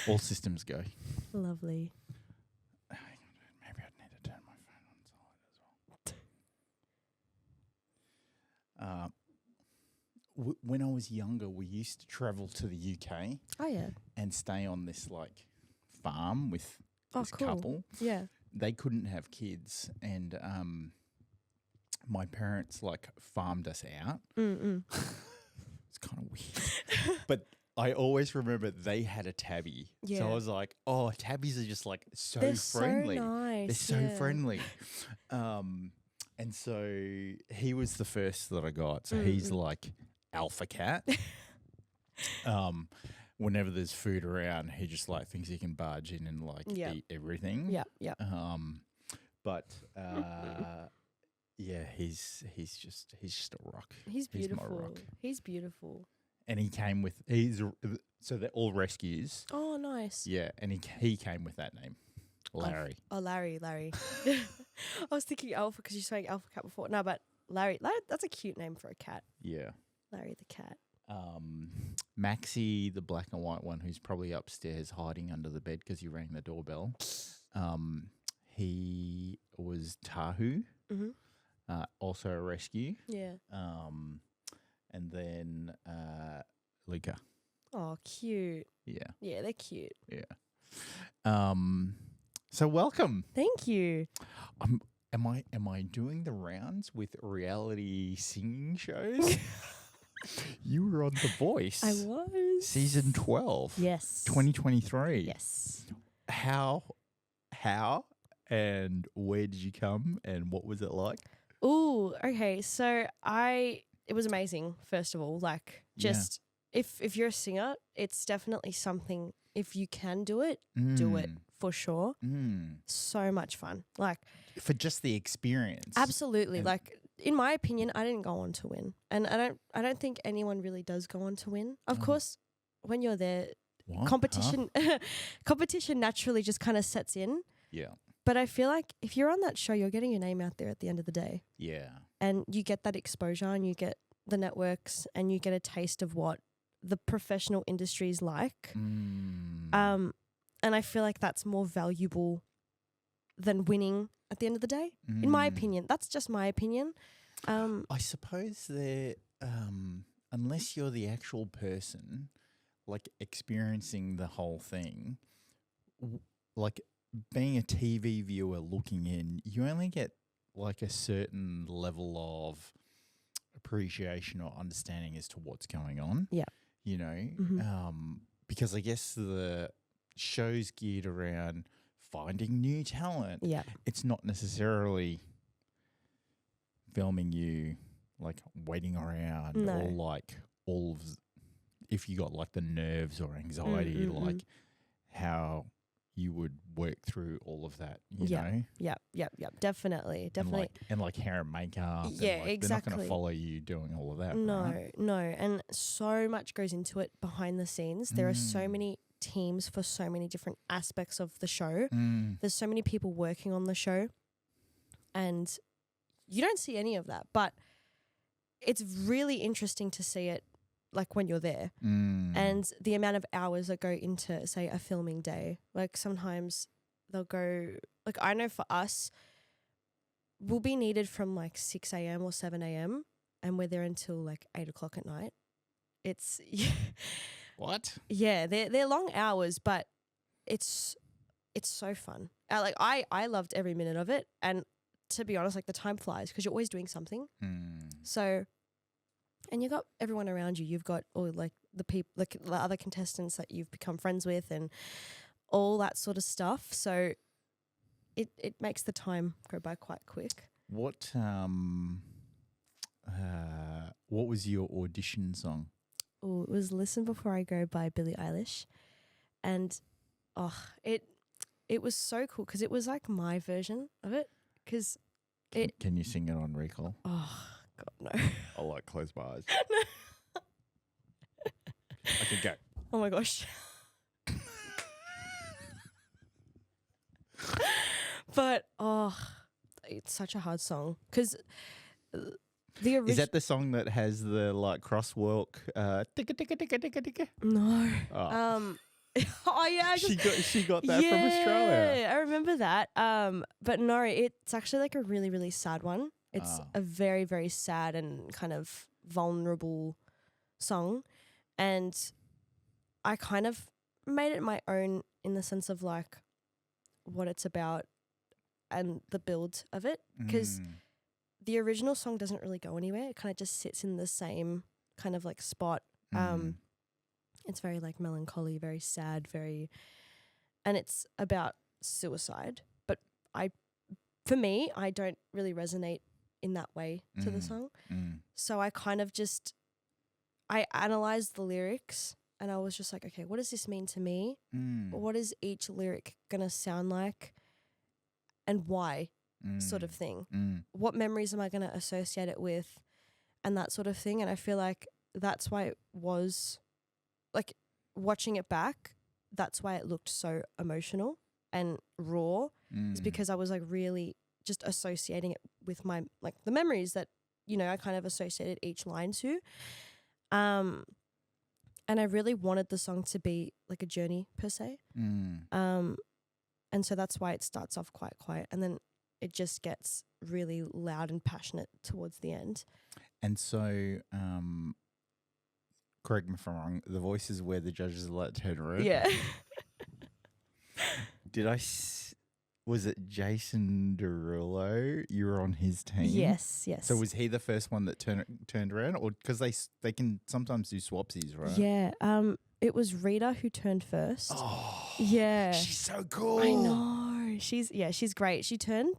All systems go. Lovely. Maybe I'd need to turn my phone on silent as well. When I was younger, we used to travel to the UK Oh, yeah. and stay on this like farm with this cool. couple. Yeah. They couldn't have kids, and my parents like farmed us out. It's kind of weird, but I always remember they had a tabby. Yeah. So I was like, oh, tabbies are just like They're friendly. so nice. They're so friendly. And so he was the first that I got. So he's like alpha cat. Whenever there's food around, he just like thinks he can barge in and like eat everything. Yeah. But yeah, he's just a rock. He's beautiful. He's my rock. He's beautiful. And he came with so they're all rescues. Oh, nice. Yeah, and he came with that name, Larry. Oh, Larry. I was thinking Alpha because you were saying Alpha Cat before. No, but Larry, that's a cute name for a cat. Yeah. Larry the cat. Maxie, the black and white one, who's probably upstairs hiding under the bed because you rang the doorbell. He was Tahu, also a rescue. Yeah. And then Lika. Oh, cute. Yeah. Yeah, they're cute. Yeah. So welcome. Thank you. Am I doing the rounds with reality singing shows? You were on The Voice. I was. Season 12. Yes. 2023. Yes. How and where did you come and what was it like? Ooh, okay. So it was amazing, first of all. Like, just if you're a singer, it's definitely something, if you can do it, do it for sure. So much fun. Like, for just the experience. Absolutely. Like, in my opinion, I didn't go on to win. And I don't think anyone really does go on to win. Of course, when you're there, competition naturally just kind of sets in. Yeah. But I feel like if you're on that show, you're getting your name out there at the end of the day. Yeah. And you get that exposure and you get the networks and you get a taste of what the professional industry is like. And I feel like that's more valuable than winning at the end of the day, in my opinion. That's just my opinion. I suppose unless you're the actual person, like experiencing the whole thing, like being a TV viewer looking in, you only get like a certain level of appreciation or understanding as to what's going on. Yeah. You know, because I guess the show's geared around finding new talent. Yeah. It's not necessarily filming you like waiting around or like all of, if you got like the nerves or anxiety, like how you would work through all of that, you know? Yeah, definitely. And like hair and makeup. Yeah, and like exactly. They're not going to follow you doing all of that, right? No. And so much goes into it behind the scenes. There are so many teams for so many different aspects of the show. There's so many people working on the show. And you don't see any of that. But it's really interesting to see it like when you're there and the amount of hours that go into, say, a filming day. Like sometimes they'll go, like I know for us, we'll be needed from like 6 a.m. or 7 a.m. and we're there until like 8 o'clock at night. It's What? Yeah, they're long hours, but it's so fun. Like I loved every minute of it, and to be honest, like the time flies because you're always doing something. So. And you got everyone around you. You've got all like the people, like the other contestants that you've become friends with, and all that sort of stuff. So it makes the time go by quite quick. What was your audition song? Oh, it was "Listen Before I Go" by Billie Eilish, and it was so cool because it was like my version of it. Because can you sing it on recall? Oh. God, no. I'll like close my eyes. No. Okay, go. Oh my gosh. But it's such a hard song because the original. Is that the song that has the like crosswalk? Ticka ticka ticka ticka ticka. No. Oh. Oh yeah, she got that from Australia. I remember that. But no, it's actually like a really, really sad one. It's a very, very sad and kind of vulnerable song, and I kind of made it my own in the sense of like what it's about and the build of it, because the original song doesn't really go anywhere. It kind of just sits in the same kind of like spot. It's very like melancholy, very sad, and it's about suicide. But for me, I don't really resonate in that way to the song. So I kind of I analyzed the lyrics and I was just like, okay, what does this mean to me? What is each lyric going to sound like and why sort of thing? What memories am I going to associate it with and that sort of thing? And I feel like that's why it was like watching it back, that's why it looked so emotional and raw is because I was like really just associating it with my like the memories that, you know, I kind of associated each line to. And I really wanted the song to be like a journey per se. And so that's why it starts off quite quiet and then it just gets really loud and passionate towards the end. And so, correct me if I'm wrong, the voice is where the judges are allowed to turn around. Yeah. Was it Jason Derulo? You were on his team? Yes. So was he the first one that turned around? Or because they can sometimes do swapsies, right? Yeah. It was Rita who turned first. Oh, yeah. She's so cool. I know. She's great. She turned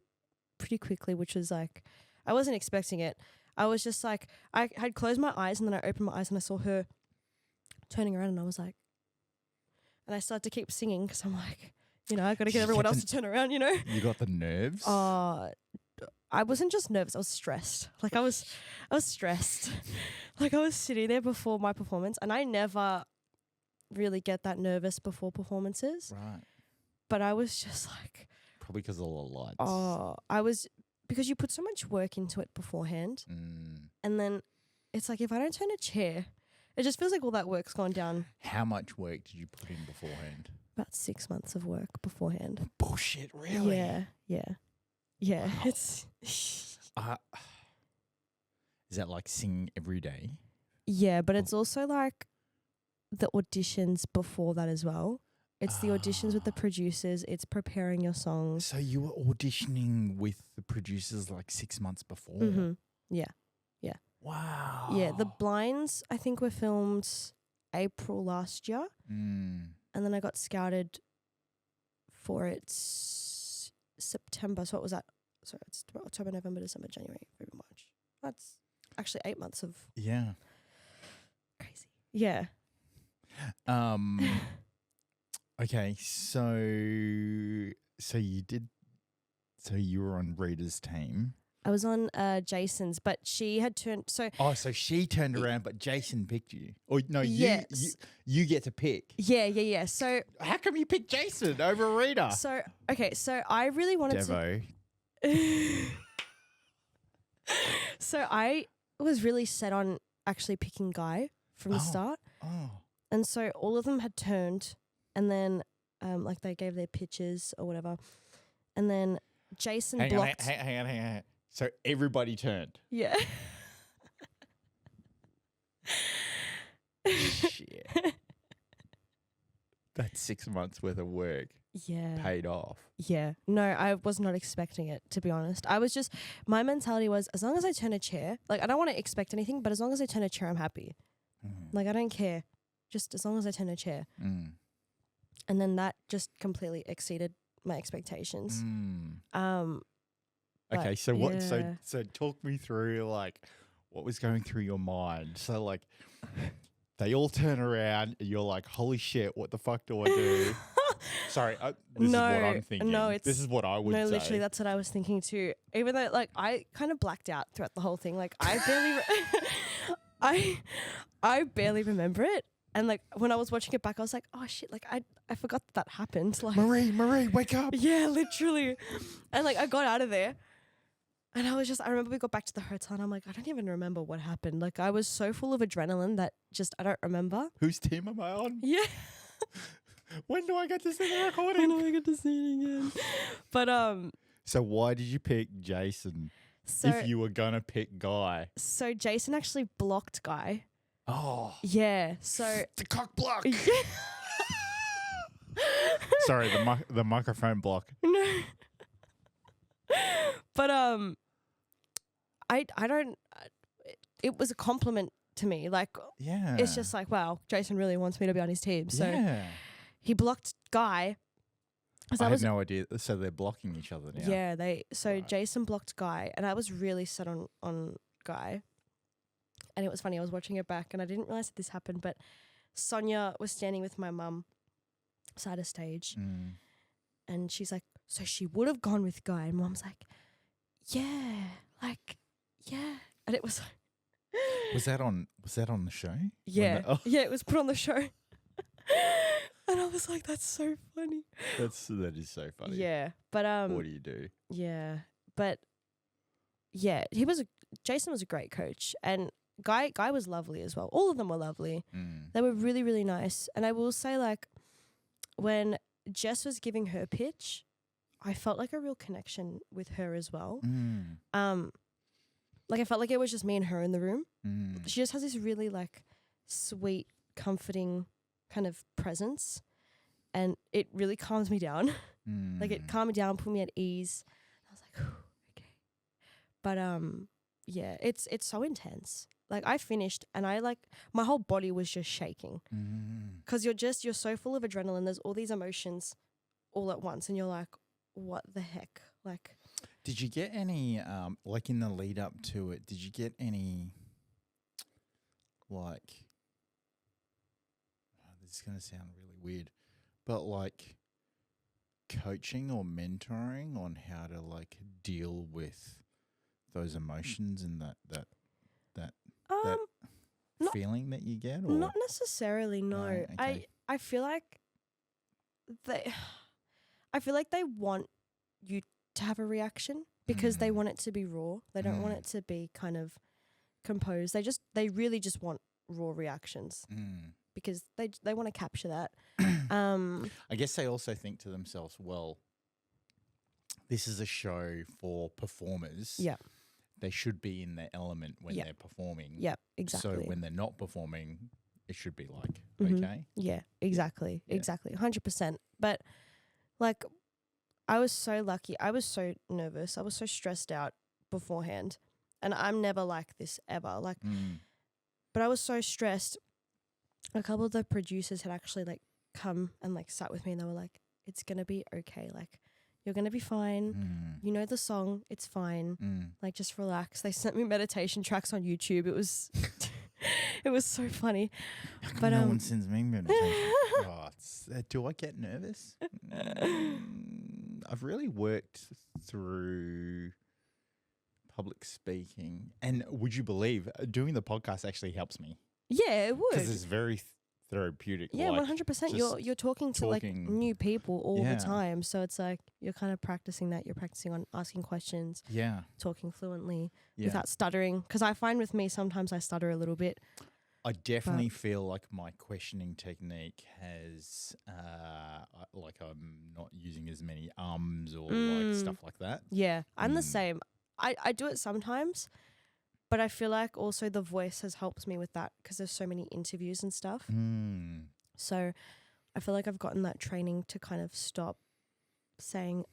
pretty quickly, which was like, I wasn't expecting it. I was just like, I had closed my eyes and then I opened my eyes and I saw her turning around and I was like, and I started to keep singing because I'm like, you know, I got to get everyone else to turn around, you know? You got the nerves? I wasn't just nervous, I was stressed. Like I was stressed. Like I was sitting there before my performance and I never really get that nervous before performances. Right. But I was just like, probably because of the lights. Because you put so much work into it beforehand. And then it's like, if I don't turn a chair, it just feels like all that work's gone down. How much work did you put in beforehand? About 6 months of work beforehand. Bullshit, really? Yeah. Wow. It's... Is that like singing every day? Yeah, but it's also like the auditions before that as well. It's the auditions with the producers. It's preparing your songs. So you were auditioning with the producers like 6 months before? Mm-hmm. Yeah. Wow. Yeah, the blinds I think were filmed April last year. And then I got scouted for it September. So what was that? Sorry, it's October, November, December, January, February, March. That's actually 8 months of crazy. Yeah. Okay, so you were on Rita's team. I was on Jason's, but she had turned so she turned around, but Jason picked you. Or no, yes. you get to pick. Yeah. So how come you picked Jason over Rita? So I really wanted Devo. So I was really set on actually picking Guy from the start. Oh. And so all of them had turned and then like they gave their pitches or whatever. And then Jason blocked. Hang on. So everybody turned. Yeah. Shit. That's 6 months worth of work. Yeah. Paid off. Yeah. No, I was not expecting it, to be honest. I was just, my mentality was, as long as I turn a chair, like I don't want to expect anything, but as long as I turn a chair, I'm happy. Like I don't care. Just as long as I turn a chair. And then that just completely exceeded my expectations. Okay, so what? So talk me through like what was going through your mind. So like they all turn around, and you're like, "Holy shit! What the fuck do I do?" Sorry, this is what I'm thinking. No, this is what I would say. No, literally, that's what I was thinking too. Even though like I kind of blacked out throughout the whole thing. Like I barely, I barely remember it. And like when I was watching it back, I was like, "Oh shit!" Like I forgot that happened. Like Maree, wake up! Yeah, literally. And like I got out of there. And I remember we got back to the hotel and I'm like, I don't even remember what happened. Like I was so full of adrenaline that just I don't remember. Whose team am I on? Yeah. When do I get to see the I recording? know I get to see it again. But So why did you pick Jason so if you were gonna pick Guy? so Jason actually blocked Guy. Oh, Yeah. So the cock block. yeah. Sorry, the microphone block. No. But I don't. It was a compliment to me. Like Yeah, it's just like, wow, Jason really wants me to be on his team. So yeah. he blocked Guy. 'Cause I had no idea. So they're blocking each other now. Yeah, Right. Jason blocked Guy, and I was really set on Guy. And it was funny. I was watching it back, and I didn't realize that this happened. But Sonia was standing with my mum side of stage, and she's like, "So she would have gone with Guy." And Mum's like, "Yeah, yeah." And it was Was that on the show? yeah, yeah. It was put on the show, and I was like, "That's so funny." That is so funny. Yeah, but What do you do? yeah, but yeah, Jason was a great coach, and Guy was lovely as well. All of them were lovely. They were really, really nice. And I will say, like, when Jess was giving her pitch, I felt like a real connection with her as well. Like I felt like it was just me and her in the room. She just has this really like sweet, comforting kind of presence, and it really calms me down. Like it calmed me down, put me at ease. I was like, okay. But yeah, it's so intense. Like I finished and my whole body was just shaking because you're so full of adrenaline. There's all these emotions all at once, and you're like, what the heck? Like, did you get any like in the lead up to it? Did you get any like? This is gonna sound really weird, but like coaching or mentoring on how to like deal with those emotions and that not- feeling that you get? Or? not necessarily. No, okay. I feel like they want you to have a reaction because they want it to be raw. They don't want it to be kind of composed. They really just want raw reactions because they want to capture that. I guess they also think to themselves, well, this is a show for performers. Yeah. They should be in their element when they're performing. Yeah, exactly. So when they're not performing, it should be like, okay. Yeah, exactly. Yeah. Exactly. 100%. But like I was so lucky. I was so nervous. I was so stressed out beforehand. And I'm never like this ever. Like but I was so stressed. A couple of the producers had actually like come and like sat with me, and they were like, it's gonna be okay. Like you're gonna be fine. You know the song, it's fine. Like just relax. They sent me meditation tracks on YouTube. It was it was so funny. But no one sends me meditation. Do I get nervous? I've really worked through public speaking, and would you believe doing the podcast actually helps me? Yeah, it would. Because it's very therapeutic. Yeah, like 100%. You're talking to like new people all the time, so it's like you're kind of practicing that. You're practicing on asking questions, talking fluently without stuttering. Because I find with me sometimes I stutter a little bit. I definitely feel like my questioning technique has, like I'm not using as many ums or like stuff like that. Yeah, I'm the same. I do it sometimes, but I feel like also the voice has helped me with that because there's so many interviews and stuff. So I feel like I've gotten that training to kind of stop saying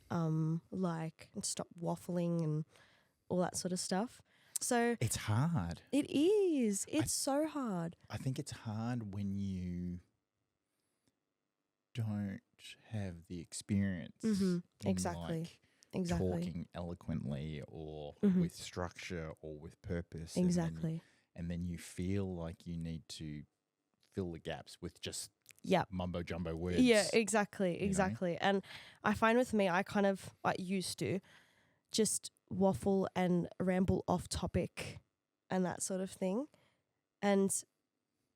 like and stop waffling and all that sort of stuff. So it's hard. It is. It's so hard. I think it's hard when you don't have the experience. Exactly. Like talking eloquently or with structure or with purpose. Exactly. And then you feel like you need to fill the gaps with just mumbo jumbo words. Yeah, exactly. You know? And I find with me, I kind of used to just waffle and ramble off topic and that sort of thing. And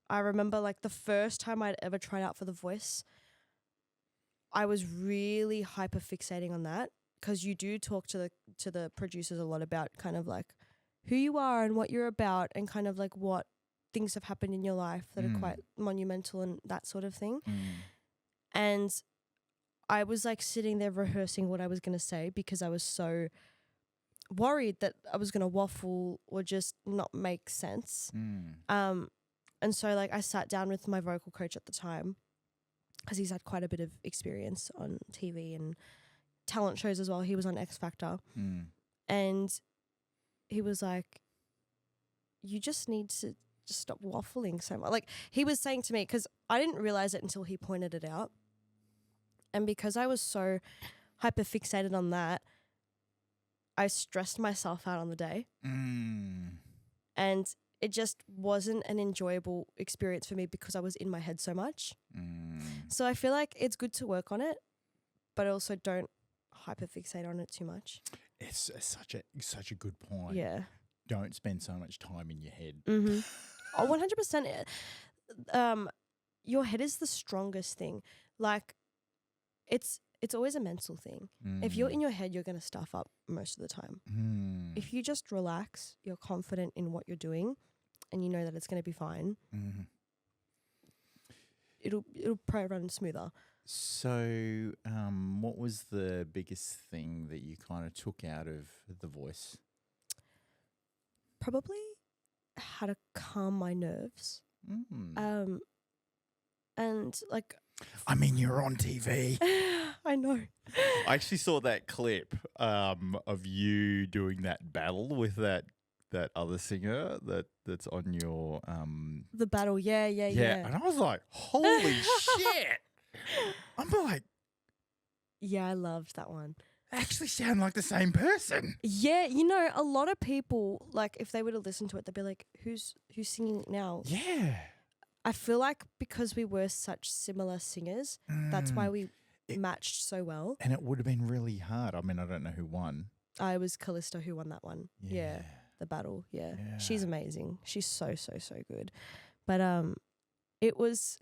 I remember like the first time I'd ever tried out for The Voice, I was really hyper fixating on that because you do talk to the producers a lot about kind of like who you are and what you're about and kind of like what things have happened in your life that are quite monumental and that sort of thing. And I was like sitting there rehearsing what I was going to say because I was so worried that I was going to waffle or just not make sense. And so like I sat down with my vocal coach at the time because he's had quite a bit of experience on TV and talent shows as well. He was on X Factor. And he was like, you just need to just stop waffling so much. Like he was saying to me, because I didn't realize it until he pointed it out. And because I was so hyper fixated on that, I stressed myself out on the day. And it just wasn't an enjoyable experience for me because I was in my head so much. So I feel like it's good to work on it, but also don't hyperfixate on it too much. It's such a good point. Yeah. Don't spend so much time in your head. Oh, 100%. Your head is the strongest thing. Like, it's always a mental thing. If you're in your head, you're going to stuff up most of the time. If you just relax, you're confident in what you're doing, and you know that it's going to be fine, it'll probably run smoother. So, what was the biggest thing that you kind of took out of The Voice? Probably how to calm my nerves. And like, I mean, you're on TV. I know. I actually saw that clip of you doing that battle with that other singer that's on your the battle. Yeah. And I was like, holy shit. I'm like, yeah, I loved that one. They actually sound like the same person. Yeah, you know, a lot of people, like, if they were to listen to it, they'd be like, who's singing now? Yeah. I feel like because we were such similar singers, that's why we matched so well. And it would have been really hard. I mean, I don't know who won. I was Callisto who won that one. Yeah. The battle. Yeah. She's amazing. She's so good. But it was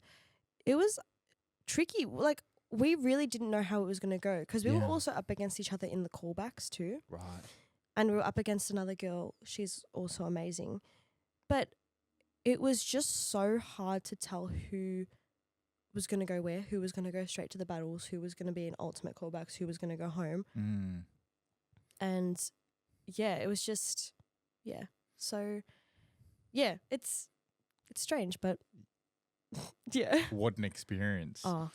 tricky. Like, we really didn't know how it was going to go because we were also up against each other in the callbacks too. Right. And we were up against another girl. She's also amazing. But it was just so hard to tell who was going to go where, who was going to go straight to the battles, who was going to be in ultimate callbacks, who was going to go home. And yeah, it was just, So yeah, it's strange, but yeah. What an experience. Oh,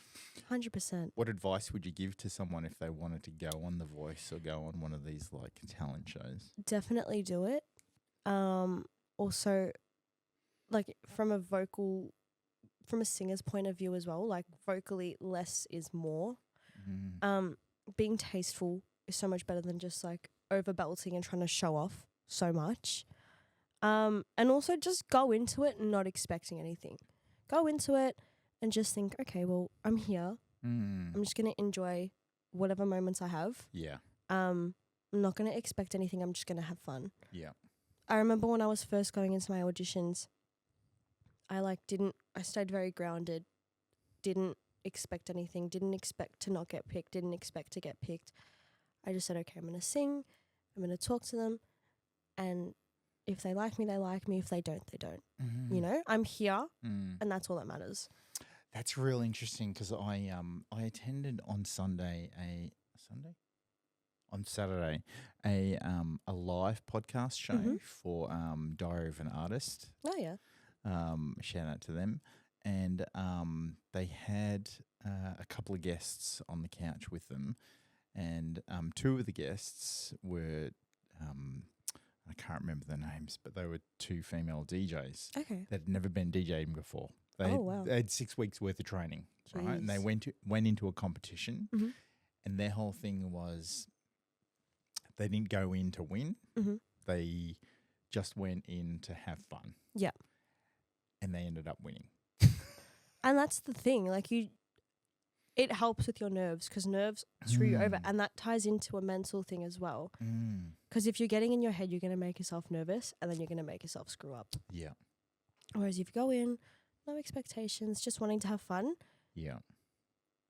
100%. What advice would you give to someone if they wanted to go on The Voice or go on one of these like talent shows? Definitely do it. Also, like from a singer's point of view as well, like vocally less is more. Being tasteful is so much better than just like over belting and trying to show off so much. And also just go into it not expecting anything. Go into it and just think, okay, well, I'm here. I'm just going to enjoy whatever moments I have. Yeah. I'm not going to expect anything. I'm just going to have fun. Yeah. I remember when I was first going into my auditions, I stayed very grounded, didn't expect anything, didn't expect to not get picked, didn't expect to get picked. I just said, okay, I'm going to sing, I'm going to talk to them, and if they like me, they like me. If they don't, they don't. You know, I'm here, and that's all that matters. That's real interesting because I attended on Saturday a live podcast show for Diary of an Artist. Oh yeah. Shout out to them, and they had a couple of guests on the couch with them, and two of the guests were I can't remember their names, but they were two female DJs. Okay. That had never been DJing before. They had 6 weeks worth of training, right? And they went into a competition, and their whole thing was they didn't go in to win. They just went in to have fun. Yeah. And they ended up winning. And that's the thing, like it helps with your nerves because nerves screw you over, and that ties into a mental thing as well. Because if you're getting in your head, you're going to make yourself nervous, and then you're going to make yourself screw up. Yeah. Whereas if you go in, no expectations, just wanting to have fun. Yeah.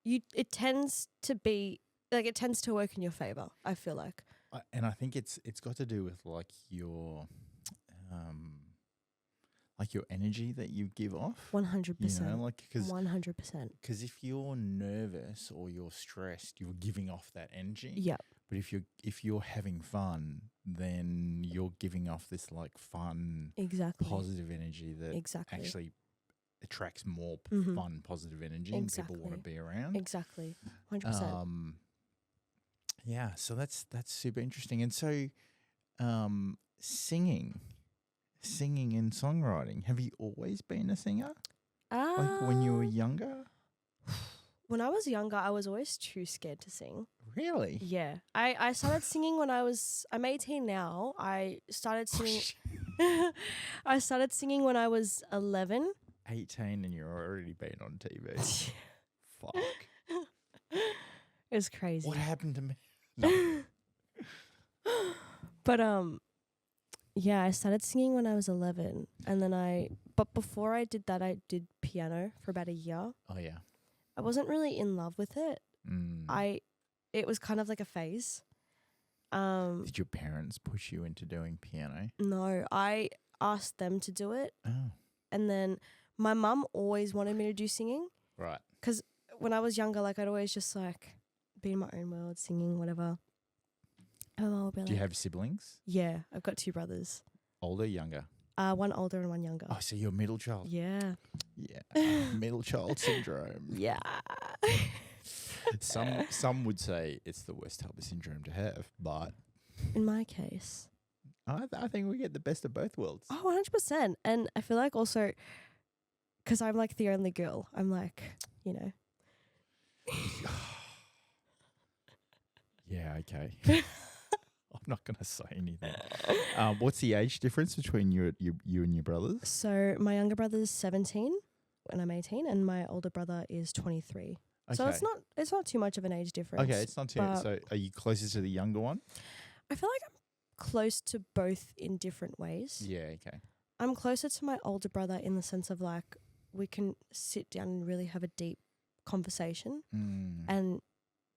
It tends to be like it tends to work in your favor. I feel like. And I think it's got to do with like your like your energy that you give off. 100%. You know, like because 100%. if you're nervous or you're stressed, you're giving off that energy. Yeah. But if you're having fun, then you're giving off this like fun, Exactly. positive energy that Exactly. actually attracts more fun, positive energy, and people want to be around. Exactly. 100%. Yeah, so that's super interesting. And so, singing and songwriting. Have you always been a singer? Like when you were younger? When I was younger, I was always too scared to sing. Really? Yeah. I started singing when I'm 18 now. I started singing. I started singing when I was 11. 18 and you're already been on TV. Fuck. It was crazy. What happened to me? No. But yeah, I started singing when I was 11, and then but before I did that, I did piano for about a year. Oh yeah. I wasn't really in love with it. It was kind of like a phase. Did your parents push you into doing piano? No, I asked them to do it. Oh. And then my mum always wanted me to do singing. Right. Because when I was younger, like I'd always just like be in my own world, singing, whatever. And my mum would be like, Do you have siblings? Yeah, I've got 2 brothers. Older, younger? One older and one younger. Oh, so you're a middle child? Yeah. Yeah. Middle child syndrome. Yeah. Some would say it's the worst type of syndrome to have, but In my case. I think we get the best of both worlds. Oh, 100%. And I feel like also, because I'm like the only girl, I'm like, you know. Yeah, okay. I'm not going to say anything. What's the age difference between you and your brothers? So my younger brother's 17 and I'm 18, and my older brother is 23. Okay. So it's not too much of an age difference. Okay, it's not too. So are you closer to the younger one? I feel like I'm close to both in different ways. Yeah, okay. I'm closer to my older brother in the sense of like we can sit down and really have a deep conversation and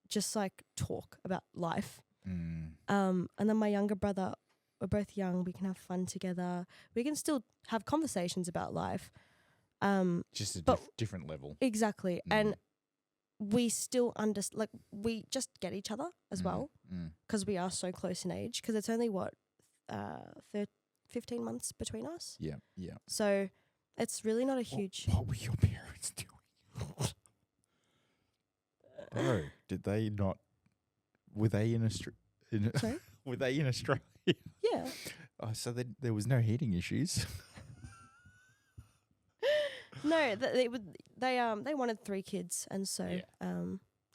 just like talk about life. And then my younger brother, we're both young, we can have fun together. We can still have conversations about life. Just a different level. Exactly. And we still we just get each other as well because we are so close in age, because it's only 15 months between us. Yeah, yeah. So it's really not a huge... What were your parents doing? Bro, did they not... Were they in Australia? Sorry? Were they in Australia? Yeah. Oh, so there was no heating issues. No, they wanted 3 kids, and so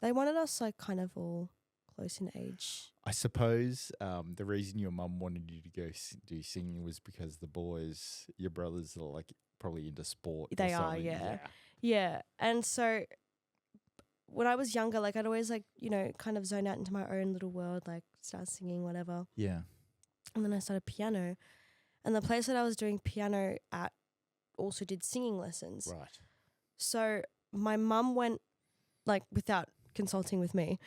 they wanted us like kind of all close in age. I suppose the reason your mum wanted you to go do singing was because your brothers are like probably into sport. They are, yeah. And so when I was younger, like I'd always like, you know, kind of zone out into my own little world, like start singing, whatever. Yeah. And then I started piano, and the place that I was doing piano at also did singing lessons. Right. So my mum went, like without consulting with me,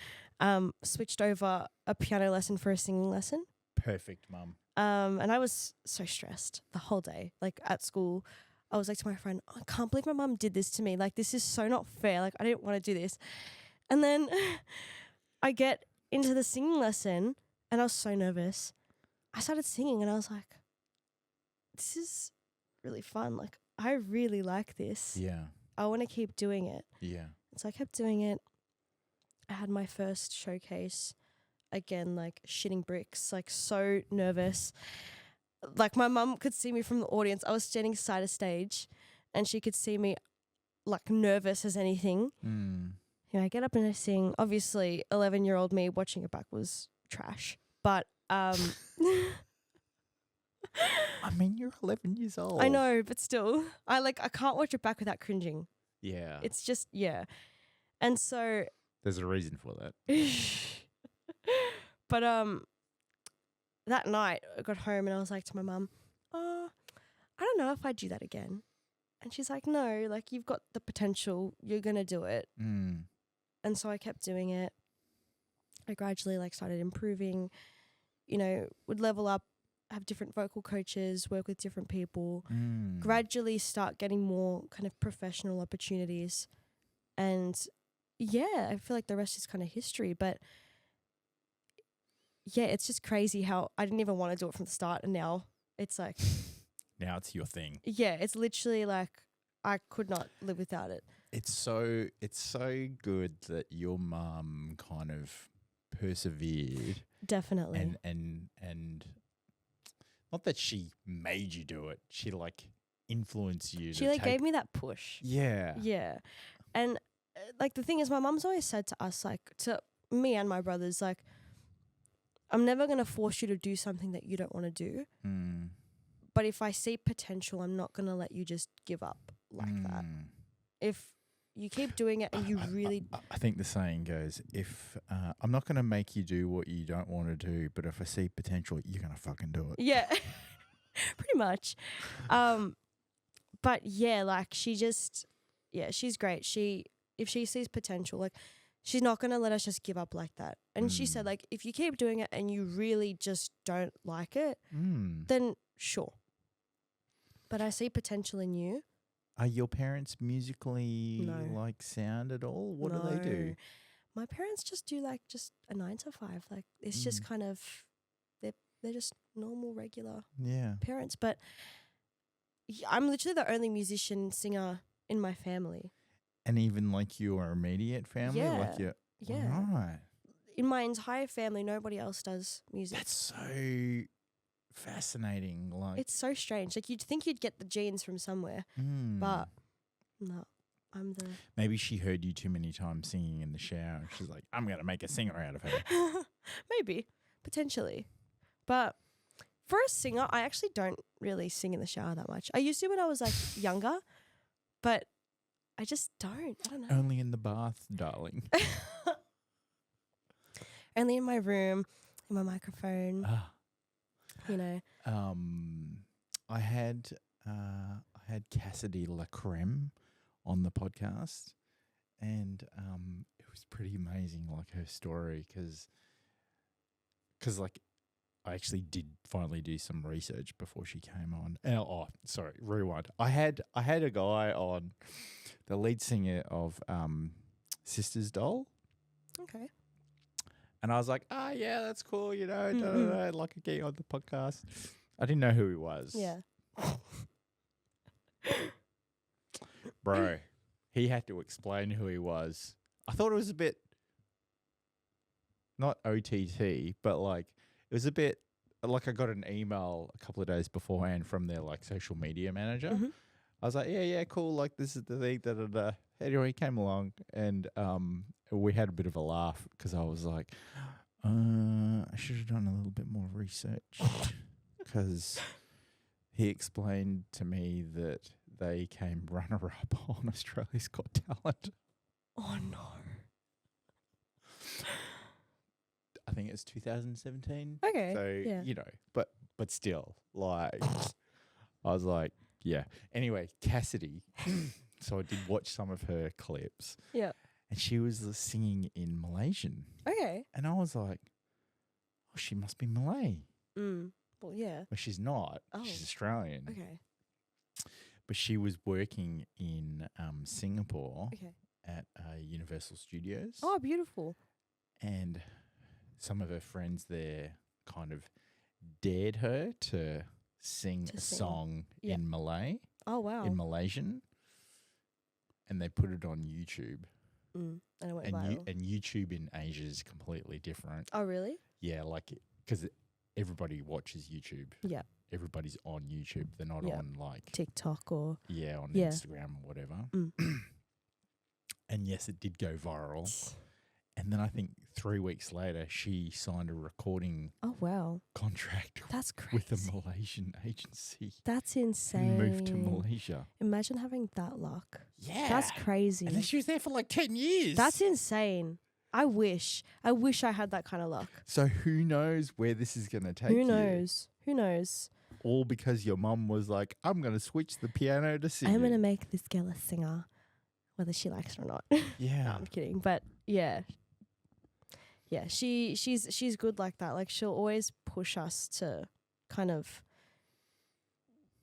switched over a piano lesson for a singing lesson. Perfect, mum. And I was so stressed the whole day. Like at school, I was like to my friend, I can't believe my mum did this to me. Like this is so not fair. Like I didn't want to do this. And then I get into the singing lesson and I was so nervous. I started singing and I was like, this is really fun. Like I really like this. Yeah. I want to keep doing it. Yeah. So I kept doing it. I had my first showcase, again, like shitting bricks, like so nervous. Like my mum could see me from the audience. I was standing side of stage and she could see me like nervous as anything. You know, I get up and I sing. Obviously, 11-year-old me watching it back was trash. But I mean, you're 11 years old. I know, but still, I can't watch it back without cringing. Yeah. It's just, yeah. And so there's a reason for that. But that night I got home and I was like to my mum, I don't know if I'd do that again. And she's like, no, like you've got the potential, you're gonna do it. And so I kept doing it. I gradually like started improving, you know, would level up have different vocal coaches, work with different people, Mm. gradually start getting more kind of professional opportunities. And yeah, I feel like the rest is kind of history. But yeah, it's just crazy how I didn't even want to do it from the start. And now it's like, Now it's your thing. yeah, it's literally like I could not live without it. It's so good that your mum kind of persevered Definitely. and not that she made you do it. She like influenced you. She like gave me that push. Yeah. Yeah. And like the thing is, my mum's always said to us, like to me and my brothers, like, I'm never going to force you to do something that you don't want to do. Mm. But if I see potential, I'm not going to let you just give up like that. If you keep doing it and you really... I think the saying goes, if I'm not going to make you do what you don't want to do, but if I see potential, you're going to fucking do it. Yeah, pretty much. But yeah, like she just... Yeah, she's great. If she sees potential, like she's not going to let us just give up like that. And she said, like, if you keep doing it and you really just don't like it, then sure. But I see potential in you. Are your parents musically like sound at all? What do they do? My parents just do like just a 9 to 5. Like it's just kind of they're just normal, regular parents. But I'm literally the only musician singer in my family. And even like your immediate family? Like your, right. In my entire family, nobody else does music. That's so fascinating. Like it's so strange. Like you'd think you'd get the genes from somewhere, but no. I'm the... Maybe she heard you too many times singing in the shower. And she's like, I'm going to make a singer out of her. Maybe. Potentially. But for a singer, I actually don't really sing in the shower that much. I used to when I was like younger, but I just don't. I don't know. Only in the bath, darling. Only in my room, in my microphone. You know. I had Cassidy LaCreme on the podcast, and it was pretty amazing, like her story, because like I actually did finally do some research before she came on. Oh, sorry, rewind. I had a guy on, the lead singer of Sisters Doll. Okay. And I was like, yeah, that's cool, you know, I'd like to get you on the podcast. I didn't know who he was. Yeah. Bro, he had to explain who he was. I thought it was a bit, not OTT, but like, it was a bit, like I got an email a couple of days beforehand from their like social media manager. Mm-hmm. I was like, yeah, cool, like this is the thing, da-da-da. Anyway, he came along and we had a bit of a laugh because I was like, I should have done a little bit more research because he explained to me that they came runner-up on Australia's Got Talent. Oh, no. I think it's 2017. Okay. So, yeah. you know, but still, like, I was like, yeah. Anyway, Cassidy, so I did watch some of her clips. Yeah. And she was singing in Malaysian. Okay. And I was like, oh, she must be Malay. Well, yeah. But she's not. Oh. She's Australian. Okay. But she was working in Singapore at Universal Studios. Oh, beautiful. And some of her friends there kind of dared her to sing a song in Malay. Oh, wow. In Malaysian. And they put it on YouTube. And it went viral. And YouTube in Asia is completely different. Oh, really? Yeah, like, because everybody watches YouTube. Yeah. Everybody's on YouTube. They're not on, like... TikTok or... Yeah, on Instagram or whatever. And yes, it did go viral. And then I think 3 weeks later, she signed a recording contract That's crazy. with a Malaysian agency. That's insane. Moved to Malaysia. Imagine having that luck. Yeah. That's crazy. And then she was there for like 10 years. That's insane. I wish I had that kind of luck. So who knows where this is going to take you? Who knows? All because your mum was like, I'm going to switch the piano to singing. I'm going to make this girl a singer, whether she likes it or not. Yeah. No, I'm kidding. But yeah. Yeah, she's good like that. Like she'll always push us to kind of,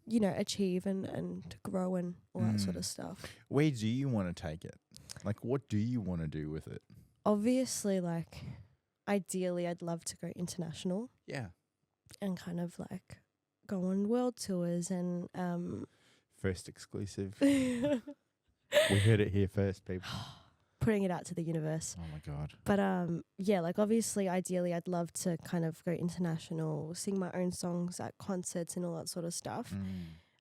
you know, achieve and grow and all that sort of stuff. Where do you want to take it? Like, what do you want to do with it? Obviously, like, ideally, I'd love to go international. Yeah. And kind of like go on world tours and First exclusive. We heard it here first, people. putting it out to the universe. Oh my God. But yeah, like obviously, ideally, I'd love to kind of go international, sing my own songs at concerts and all that sort of stuff.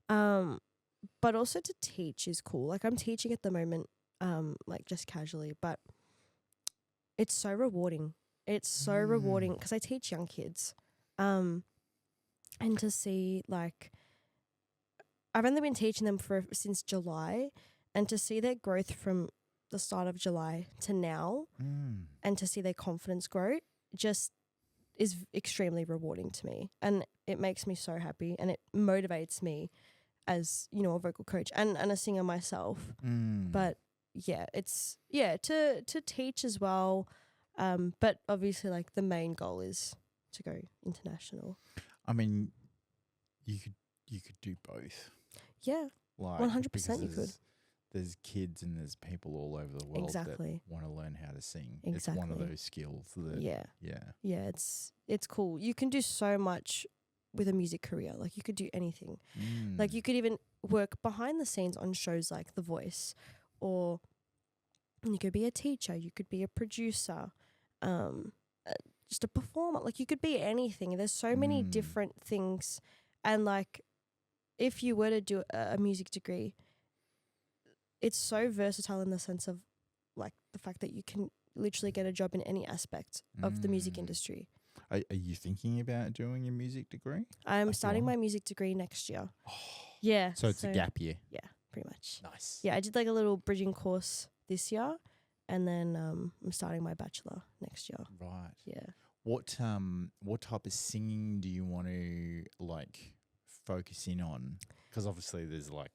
But also to teach is cool. Like I'm teaching at the moment, like just casually, but it's so rewarding. It's so rewarding because I teach young kids. And to see like, I've only been teaching them since July, and to see their growth from the start of July to now, and to see their confidence grow, just is extremely rewarding to me, and it makes me so happy, and it motivates me as, you know, a vocal coach and a singer myself. But yeah, it's to teach as well, but obviously like the main goal is to go international. I mean, you could do both. Yeah, Like 100% you could. There's kids and there's people all over the world that want to learn how to sing. Exactly. It's one of those skills that yeah, it's cool. You can do so much with a music career. Like you could do anything. Like you could even work behind the scenes on shows like The Voice, or you could be a teacher, you could be a producer, just a performer. Like you could be anything. There's so many different things, and like if you were to do a music degree, it's so versatile in the sense of like the fact that you can literally get a job in any aspect of the music industry. Are you thinking about doing a music degree? I'm starting my music degree next year. Yeah. So it's a gap year. Yeah, pretty much. Nice. Yeah, I did like a little bridging course this year, and then I'm starting my bachelor next year. Right. Yeah. What type of singing do you want to like focus in on? Because obviously there's like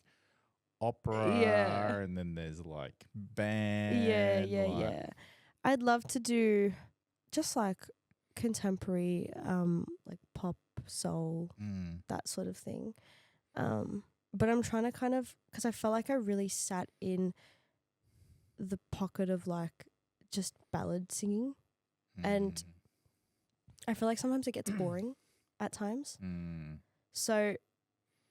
opera, and then there's like band. Yeah. I'd love to do just like contemporary, like pop, soul, that sort of thing. But I'm trying to kind of, because I felt like I really sat in the pocket of like just ballad singing, and I feel like sometimes it gets boring at times. So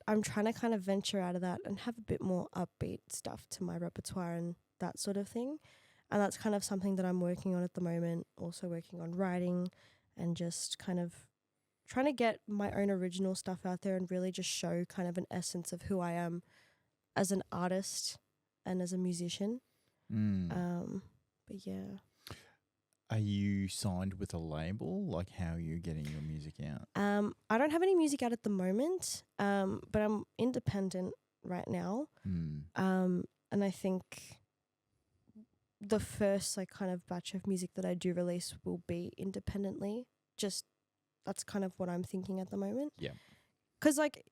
I'm trying to kind of venture out of that and have a bit more upbeat stuff to my repertoire and that sort of thing. And that's kind of something that I'm working on at the moment, also working on writing and just kind of trying to get my own original stuff out there and really just show kind of an essence of who I am as an artist and as a musician. But yeah. Are you signed with a label? Like, how are you getting your music out? I don't have any music out at the moment, but I'm independent right now. And I think the first like kind of batch of music that I do release will be independently. Just that's kind of what I'm thinking at the moment. Yeah. 'Cause like,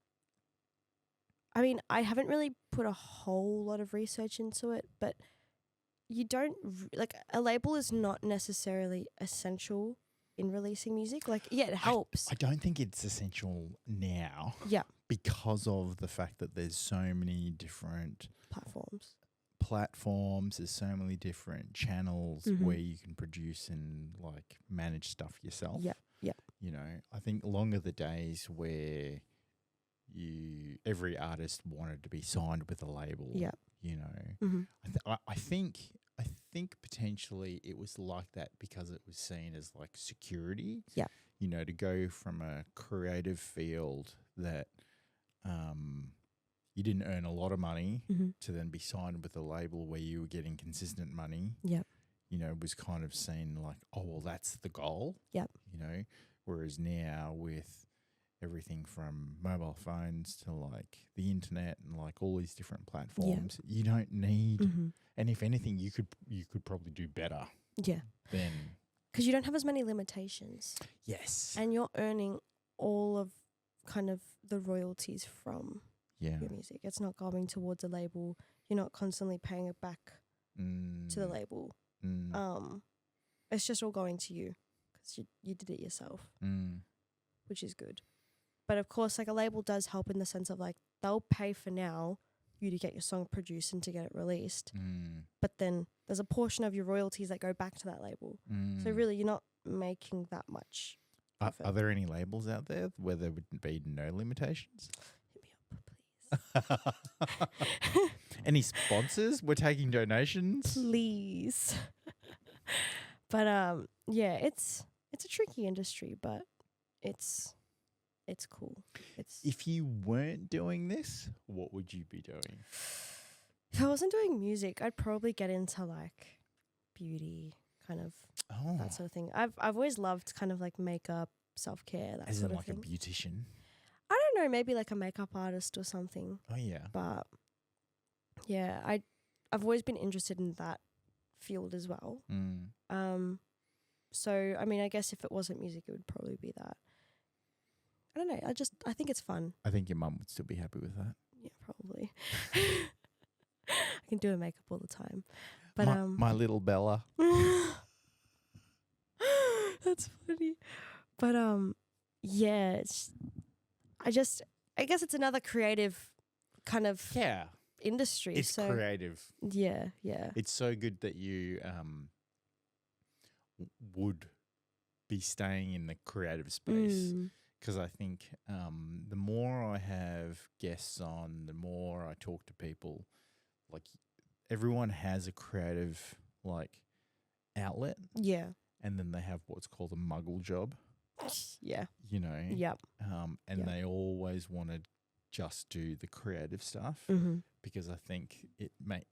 I mean, I haven't really put a whole lot of research into it, but you don't like a label is not necessarily essential in releasing music. Like, yeah, it helps. I don't think it's essential now. Yeah. Because of the fact that there's so many different platforms, there's so many different channels where you can produce and like manage stuff yourself. Yeah. You know, I think long are the days where every artist wanted to be signed with a label. Yeah. You know, I think potentially it was like that because it was seen as like security. Yeah. You know, to go from a creative field that you didn't earn a lot of money to then be signed with a label where you were getting consistent money. Yeah. You know, was kind of seen like, oh, well, that's the goal. Yep. You know, whereas now with everything from mobile phones to like the internet and like all these different platforms, you don't need, and if anything, you could probably do better. Yeah. Then because you don't have as many limitations. Yes. And you're earning all of kind of the royalties from your music. It's not going towards a label. You're not constantly paying it back to the label. It's just all going to you because you did it yourself, which is good. But of course, like a label does help in the sense of like they'll pay for now you to get your song produced and to get it released. But then there's a portion of your royalties that go back to that label. So really, you're not making that much. Are there any labels out there where there would be no limitations? Hit me up, please. Any sponsors? We're taking donations. Please. But yeah, it's a tricky industry, but it's cool. If you weren't doing this, what would you be doing? If I wasn't doing music, I'd probably get into like beauty, kind of that sort of thing. I've always loved kind of like makeup, self-care, that As sort in of like thing. a beautician? I don't know, maybe like a makeup artist or something. Oh yeah. But yeah, I've always been interested in that field as well. So I mean, I guess if it wasn't music, it would probably be that. I don't know. I think it's fun. I think your mum would still be happy with that. Yeah, probably. I can do her makeup all the time. But my little Bella. That's funny. But yeah, I guess it's another creative kind of industry. It's so creative. Yeah. It's so good that you would be staying in the creative space. Because I think the more I have guests on, the more I talk to people, like everyone has a creative like outlet. Yeah. And then they have what's called a muggle job. Yeah. You know. Yep. And they always want to just do the creative stuff because I think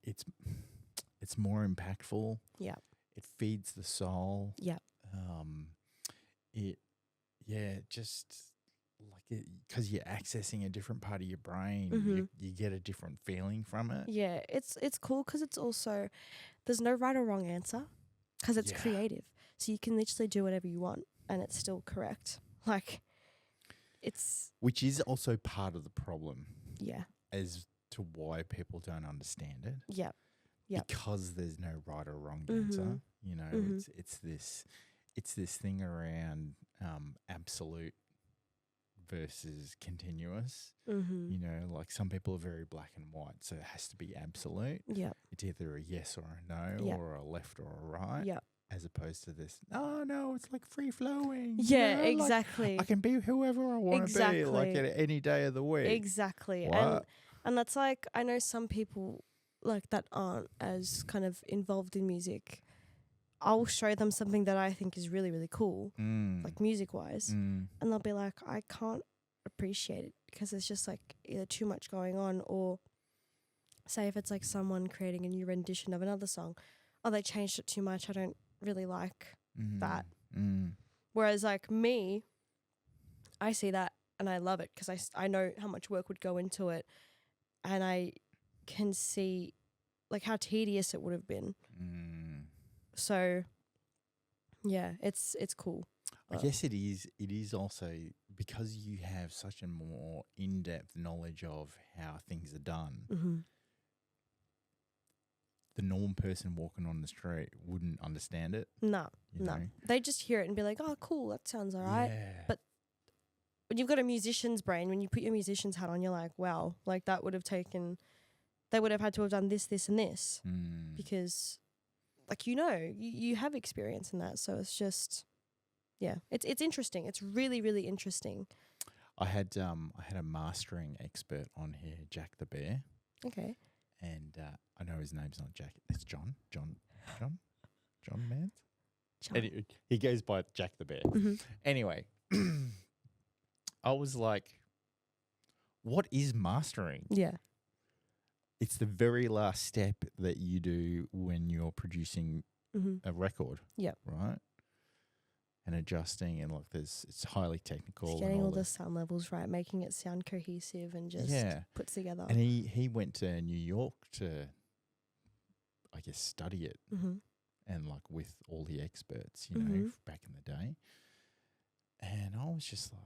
it's more impactful. Yeah. It feeds the soul. Yeah. Just like it because you're accessing a different part of your brain. You get a different feeling from it. Yeah, it's cool because it's also there's no right or wrong answer because it's creative. So you can literally do whatever you want and it's still correct. Like which is also part of the problem. Yeah. As to why people don't understand it. Yeah. Because there's no right or wrong answer. You know, it's this thing around absolute versus continuous. You know, like some people are very black and white, so it has to be absolute. Yeah. It's either a yes or a no or a left or a right. Yeah. As opposed to this, no, it's like free flowing. Yeah, you know, exactly. Like I can be whoever I want to be, like at any day of the week. Exactly. What? And that's like, I know some people like that aren't as kind of involved in music. I'll show them something that I think is really, really cool, like music-wise, and they'll be like, I can't appreciate it because there's just like either too much going on, or say if it's like someone creating a new rendition of another song, they changed it too much, I don't really like that. Whereas like me, I see that and I love it because I know how much work would go into it, and I can see like how tedious it would have been. So yeah, it's cool. I guess it is. It is also because you have such a more in-depth knowledge of how things are done. The normal person walking on the street wouldn't understand it. No. know? They just hear it and be like, oh, cool, that sounds all right. Yeah. But when you've got a musician's brain, when you put your musician's hat on, you're like, wow, like that would have taken, they would have had to have done this, this, and this. Because, like, you have experience in that. So it's just, yeah, it's interesting. It's really, really interesting. I had a mastering expert on here, Jack the Bear. Okay. And I know his name's not Jack. It's John Mans. Anyway, he goes by Jack the Bear. Anyway, I was like, what is mastering? Yeah. It's the very last step that you do when you're producing a record. Yep. Right? And adjusting and it's highly technical. Just getting all the sound levels right, making it sound cohesive and just put together. And he went to New York to, I guess, study it. And like with all the experts, you know, back in the day. And I was just like,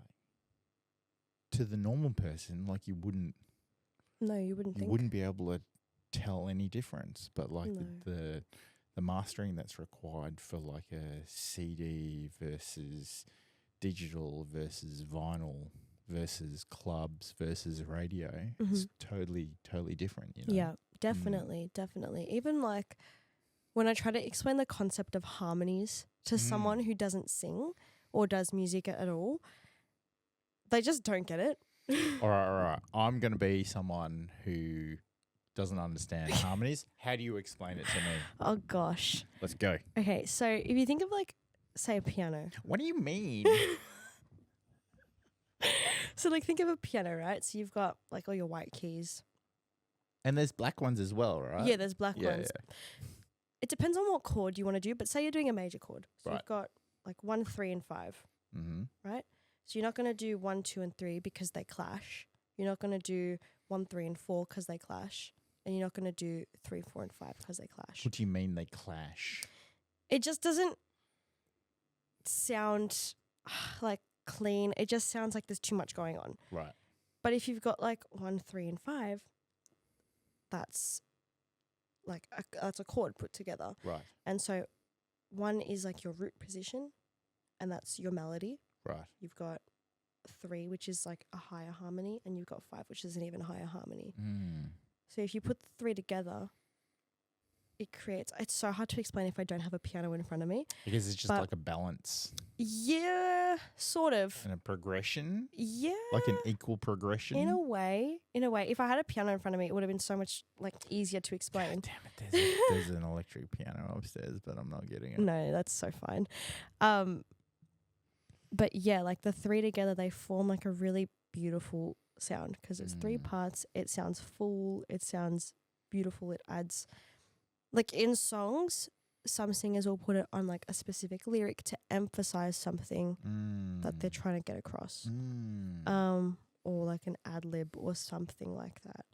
to the normal person, like you wouldn't be able to tell any difference. But like the mastering that's required for like a CD versus digital versus vinyl versus clubs versus radio. It's totally different, you know. Yeah, definitely. Even like when I try to explain the concept of harmonies to someone who doesn't sing or does music at all, they just don't get it. All right. I'm going to be someone who doesn't understand harmonies. How do you explain it to me? Oh gosh. Let's go. Okay, so if you think of like, say, a piano. What do you mean? So like think of a piano, right? So you've got like all your white keys. And there's black ones as well, right? Yeah, there's black Yeah, ones. It depends on what chord you want to do, but say you're doing a major chord. So Right. you've got like 1, 3, and 5, right? So you're not going to do 1, 2, and 3 because they clash. You're not going to do 1, 3, and 4 because they clash. And you're not going to do 3, 4, and 5 because they clash. What do you mean they clash? It just doesn't sound like clean. It just sounds like there's too much going on. Right. But if you've got like 1, 3, and 5, that's like that's a chord put together. Right. And so 1 is like your root position, and that's your melody. Right. You've got 3, which is like a higher harmony, and you've got 5, which is an even higher harmony. So if you put the 3 together, it creates. It's so hard to explain if I don't have a piano in front of me. Because it's just like a balance. Yeah, sort of. And a progression. Yeah. Like an equal progression. In a way. If I had a piano in front of me, it would have been so much like easier to explain. God damn it, there's an electric piano upstairs, but I'm not getting it. No, that's so fine. But yeah, like the 3 together, they form like a really beautiful sound because it's 3 parts. It sounds full. It sounds beautiful. It adds, like in songs, some singers will put it on like a specific lyric to emphasize something that they're trying to get across. Or like an ad lib or something like that.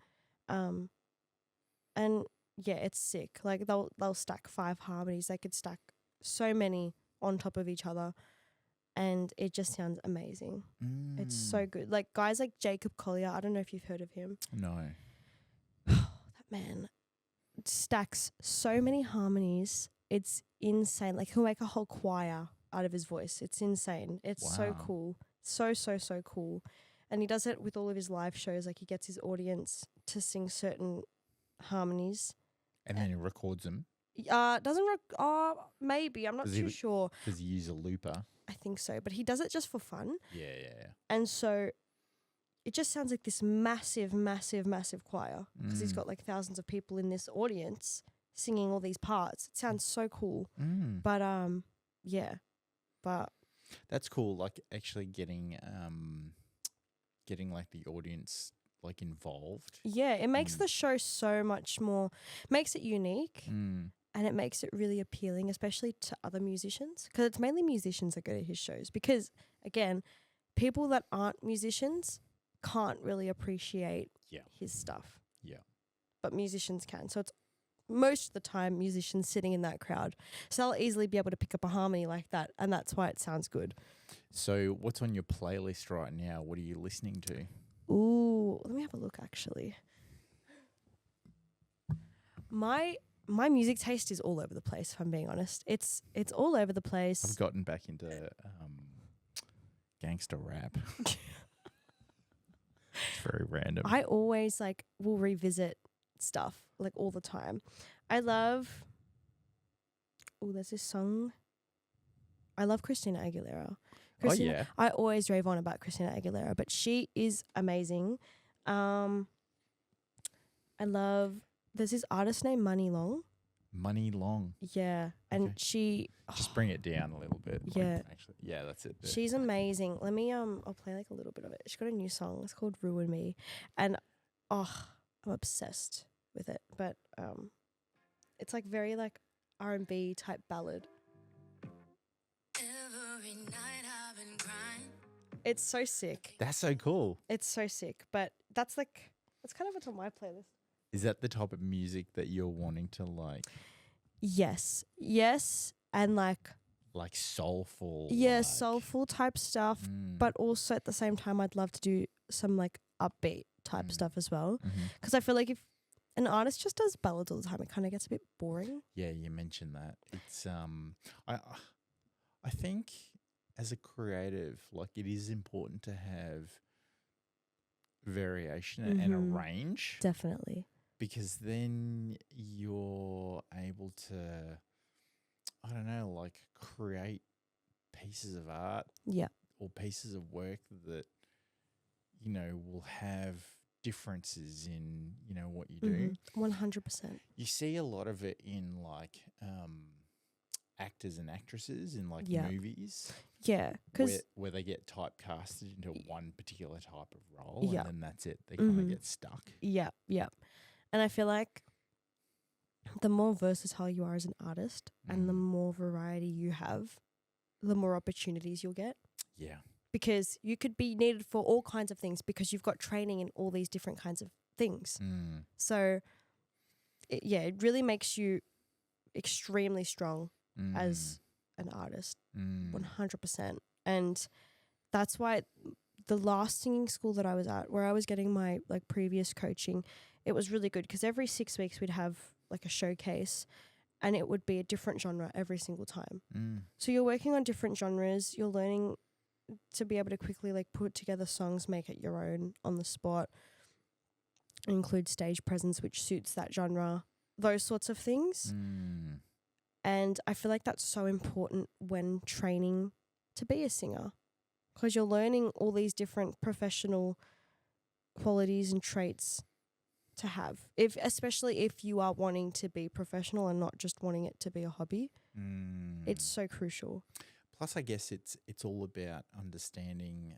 And yeah, it's sick. Like they'll stack 5 harmonies. They could stack so many on top of each other, and it just sounds amazing. It's so good. Like guys like Jacob Collier, I don't know if you've heard of him. No. That man stacks so many harmonies. It's insane. Like he'll make a whole choir out of his voice. It's insane. It's so cool. So cool. And he does it with all of his live shows. Like he gets his audience to sing certain harmonies. And then he records them. Maybe. I'm not too sure. Does he use a looper? I think so. But he does it just for fun. Yeah. And so it just sounds like this massive choir because he's got like thousands of people in this audience singing all these parts. It sounds so cool. But yeah. But that's cool. Like actually getting like the audience like involved. Yeah, it makes the show so much more, makes it unique, and it makes it really appealing, especially to other musicians, because it's mainly musicians that go to his shows. Because again, people that aren't musicians can't really appreciate his stuff. Yeah, but musicians can. So it's most of the time musicians sitting in that crowd, so they'll easily be able to pick up a harmony like that, and that's why it sounds good. So what's on your playlist right now? What are you listening to? Ooh, let me have a look actually. My music taste is all over the place, if I'm being honest. It's all over the place. I've gotten back into gangster rap. It's very random. I always will revisit stuff like all the time. I love there's this song. I love Christina Aguilera. I always rave on about Christina Aguilera, but she is amazing. I love, there's this artist named Money Long. Money Long. Yeah. And she... Just bring it down a little bit. Yeah. Actually, yeah, that's it. She's amazing. Let me, I'll play like a little bit of it. She's got a new song. It's called Ruin Me. And, I'm obsessed with it. But it's like very like R&B type ballad. Every night I've been crying. It's so sick. That's so cool. It's so sick. But that's kind of what's on my playlist. Is that the type of music that you're wanting to like? Yes. And like soulful. Yeah, soulful type stuff. But also at the same time, I'd love to do some like upbeat type stuff as well. Because I feel like if an artist just does ballads all the time, it kind of gets a bit boring. Yeah, you mentioned that. It's I think as a creative, like it is important to have variation and a Mhm. range, Definitely. because then you're able to, I don't know, like create pieces of art Yeah. or pieces of work that, you know, will have differences in, you know, what you do. 100%. You see a lot of it in like actors and actresses in like Yeah. movies Yeah. Because where they get typecasted into one particular type of role Yeah. and then that's it. They kind of Mhm. get stuck. yeah. And I feel like the more versatile you are as an artist and the more variety you have, the more opportunities you'll get. Yeah. Because you could be needed for all kinds of things because you've got training in all these different kinds of things. So, it really makes you extremely strong as an artist, 100%. And that's why the last singing school that I was at, where I was getting my like previous coaching, it was really good because every 6 weeks we'd have like a showcase and it would be a different genre every single time. So you're working on different genres, you're learning to be able to quickly like put together songs, make it your own on the spot, include stage presence which suits that genre, those sorts of things. And I feel like that's so important when training to be a singer, because you're learning all these different professional qualities and traits to have, especially if you are wanting to be professional and not just wanting it to be a hobby. It's so crucial. Plus, I guess it's all about understanding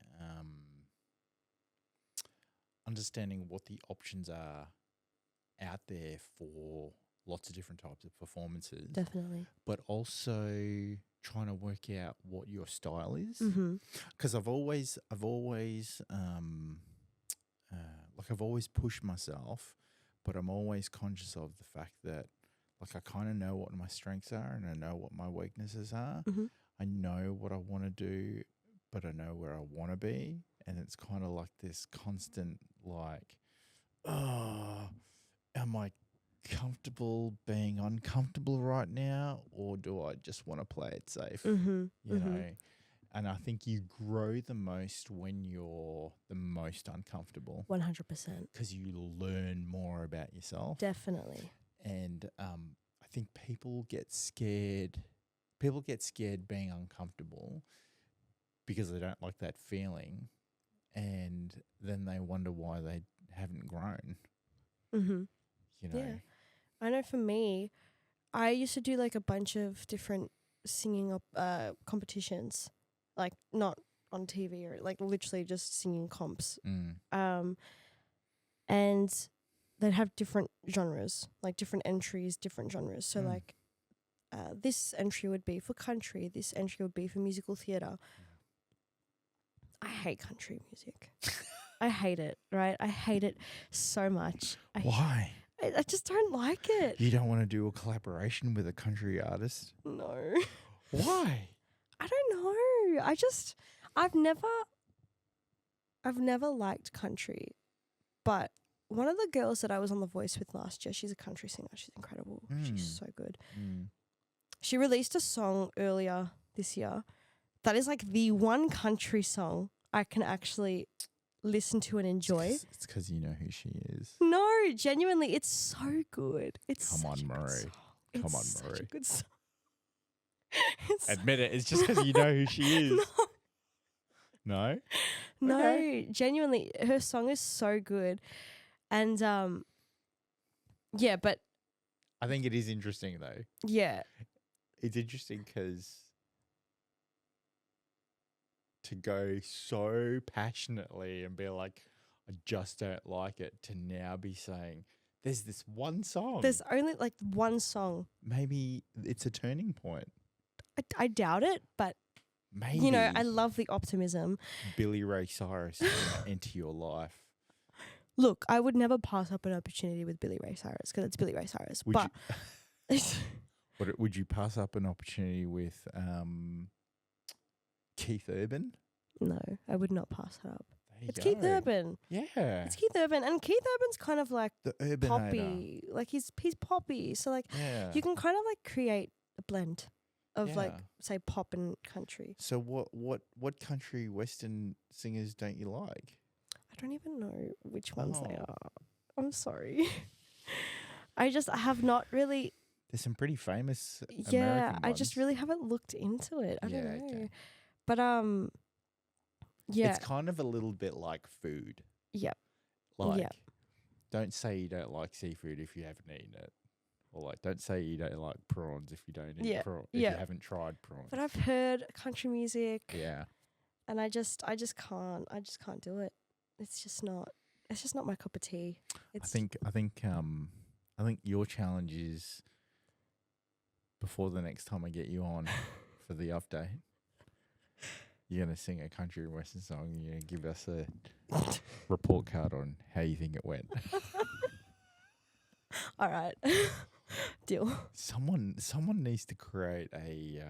what the options are out there for lots of different types of performances. Definitely. But also trying to work out what your style is. Mm-hmm. Because I've always pushed myself, but I'm always conscious of the fact that like I kind of know what my strengths are and I know what my weaknesses are. Mm-hmm. I know what I want to do, but I know where I want to be. And it's kind of like this constant like, oh, am I comfortable being uncomfortable right now, or do I just want to play it safe? Mm-hmm. You know, and I think you grow the most when you're the most uncomfortable. 100%. Because you learn more about yourself. Definitely. And I think people get scared. People get scared being uncomfortable because they don't like that feeling, and then they wonder why they haven't grown. Mm-hmm. You know. Yeah. I know for me, I used to do like a bunch of different singing competitions, like not on TV or like literally just singing comps. And they'd have different genres, like different entries, different genres. So like this entry would be for country, this entry would be for musical theatre. I hate country music. I hate it, right? I hate it so much. Why? I just don't like it. You don't want to do a collaboration with a country artist? No. Why? I don't know. I've never liked country. But one of the girls that I was on The Voice with last year, she's a country singer. She's incredible. She's so good. She released a song earlier this year that is like the one country song I can actually listen to and enjoy. It's because you know who she is. No, genuinely, it's so good. It's Come on, such a good Maree. song. Come on, It's such a Maree. good song. Admit it. It's just because you know who she is. No? No, Okay. genuinely, her song is so good. And yeah, but I think it is interesting though. yeah. It's interesting because to go so passionately and be like, I just don't like it, to now be saying, there's this one song. There's only like one song. Maybe it's a turning point. I doubt it, but Maybe. you know, I love the optimism. Billy Ray Cyrus is gonna enter your life. Look, I would never pass up an opportunity with Billy Ray Cyrus because it's Billy Ray Cyrus. But Would you pass up an opportunity with Keith Urban? no, I would not pass it up. There It's you Keith go. Urban. Yeah. It's Keith Urban, and Keith Urban's kind of like The Urbanator. poppy. Like he's poppy, so like Yeah. you can kind of like create a blend of like Yeah. say pop and country. So what country western singers don't you like? I don't even know which ones they Oh. are. I'm sorry. I have not really. There's some pretty famous Yeah, American I just ones. really haven't looked into it. I don't Yeah, know. okay. But yeah, It's kind of a little bit like food. Yep. Like, Yep. don't say you don't like seafood if you haven't eaten it. Or like, don't say you don't like prawns if you don't eat Yeah, prawns. yeah. If you haven't tried prawns. but I've heard country music, Yeah. and I just can't do it. It's just not my cup of tea. It's I think your challenge is before the next time I get you on for the update, you're gonna sing a country and western song and you're gonna give us a report card on how you think it went. all right. Deal. Someone needs to create a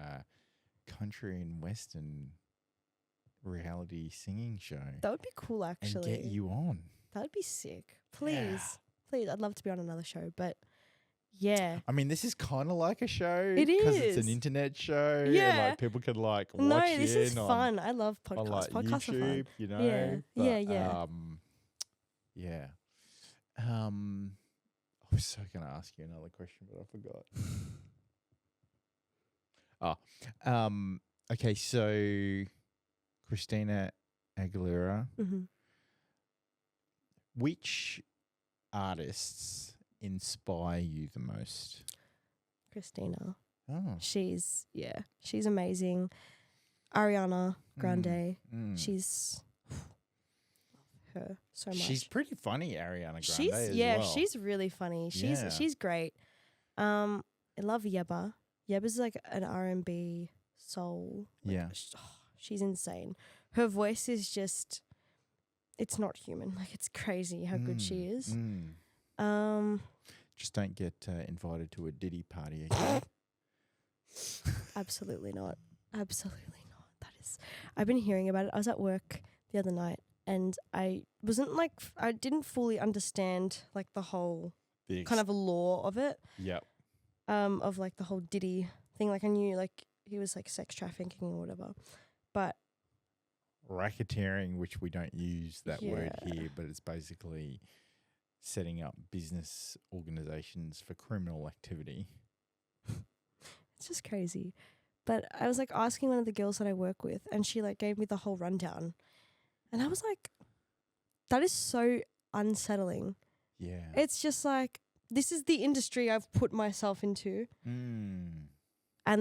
country and western reality singing show That would be cool, and actually. get you on. That would be sick. Please, Yeah. please. I'd love to be on another show, but yeah. I mean, this is kind of like a show. It because it's is. an internet show. And Yeah. like people can like watch No, in this is on, fun. I love on podcasts. like Podcasts are fun. YouTube, you know. Yeah. But, Yeah. yeah. I was so gonna ask you another question, but I forgot. Okay, so Christina Aguilera. Mm-hmm. Which artists inspire you the most? Christina. Oh, She's amazing. Ariana Grande. She's her so much. She's pretty funny, Ariana Grande. As well. She's really funny. Yeah. She's great. I love Yeba. Yeba's like an R&B soul. Yeah. She's insane. Her voice is just, it's not human. Like, it's crazy how good she is. Just don't get invited to a Diddy party again. Absolutely not. Absolutely not. That is, I've been hearing about it. I was at work the other night and I didn't fully understand like the whole kind of law of it. Yep. Of like the whole Diddy thing. Like I knew like he was like sex trafficking or whatever. But Racketeering, which we don't use that word Yeah. here, but it's basically setting up business organizations for criminal activity. it's just crazy. But I was like asking one of the girls that I work with and she like gave me the whole rundown. And I was like, that is so unsettling. Yeah. It's just like, this is the industry I've put myself into. And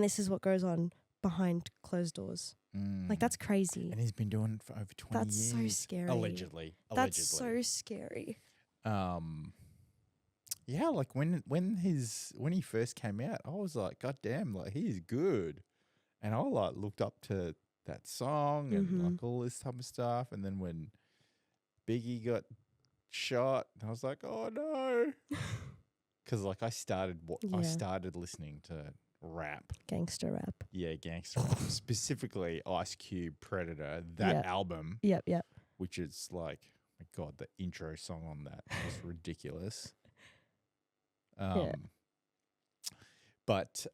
this is what goes on behind closed doors. Like, that's crazy. And he's been doing it for over 20 That's years. so scary. Allegedly. That's so scary. Yeah, like when he first came out, I was like, God damn, like he is good. And I like looked up to that song and like all this type of stuff. And then when Biggie got shot, I was like, oh no. Because like I started listening to rap. Gangster rap. Yeah, gangster rap. Specifically Ice Cube, Predator, that album. Yep. Which is like, my God, the intro song on that was ridiculous. But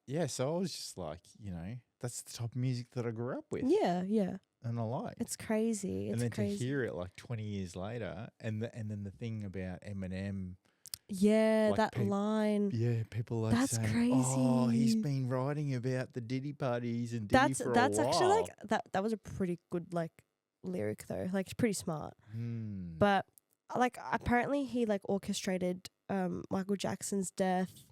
yeah, so I was just like, you know, that's the type of music that I grew up with. Yeah. And I like. It's crazy. And then to hear it like 20 years later, and then the thing about Eminem. Yeah, like that line. Yeah, people like that's saying, crazy. oh, he's been writing about the Diddy parties and Diddy for a while. That's actually like that was a pretty good like lyric though. Like it's pretty smart. But like apparently he like orchestrated Michael Jackson's death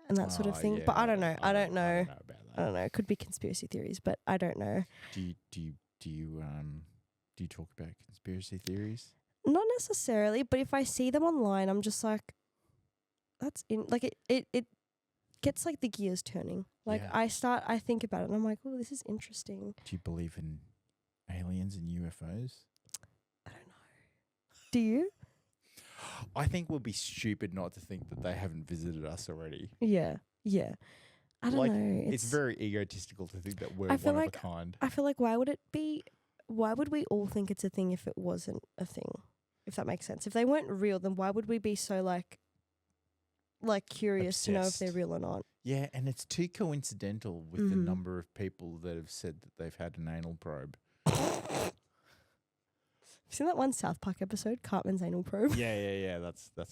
and that sort of thing. Yeah, but I don't know. I don't know. about that. I don't know. It could be conspiracy theories, but I don't know. Do you talk about conspiracy theories? Not necessarily, but if I see them online, I'm just like, that's in like it gets like the gears turning. Like Yeah. I think about it and I'm like, oh, this is interesting. Do you believe in aliens and UFOs? I don't know. Do you? I think we'll be stupid not to think that they haven't visited us already. Yeah. I don't know. It's very egotistical to think that we're I feel one like- of a kind. I feel like why would we all think it's a thing if it wasn't a thing? If that makes sense. If they weren't real, then why would we be so like curious to know if they're Obsessed. real or not? Yeah, and it's too coincidental with the number of people that have said that they've had an anal probe. Seen that one South Park episode, Cartman's anal probe? Yeah. That's what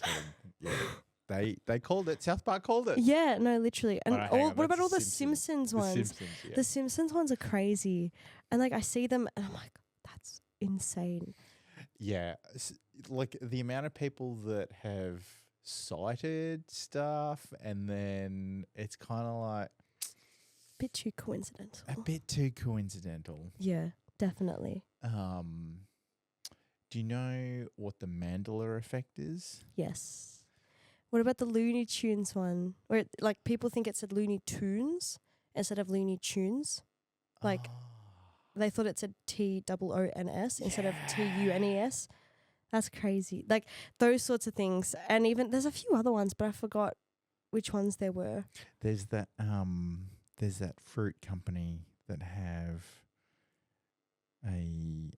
they called it. South Park called it. Yeah, no, literally. And Hang on, what about that's all the the Simpsons The ones? Simpsons, yeah. The Simpsons ones are crazy. And like I see them and I'm like, that's insane. Yeah, like the amount of people that have cited stuff, and then it's kind of like Bit too coincidental. a bit too coincidental. Yeah, definitely. Do you know what the Mandela effect is? Yes. What about the Looney Tunes one? Where like people think it said Looney Tunes instead of Looney Tunes. Like they thought it said TOONS instead of TUNES. That's crazy. Like those sorts of things. And even there's a few other ones, but I forgot which ones there were. There's that fruit company that have a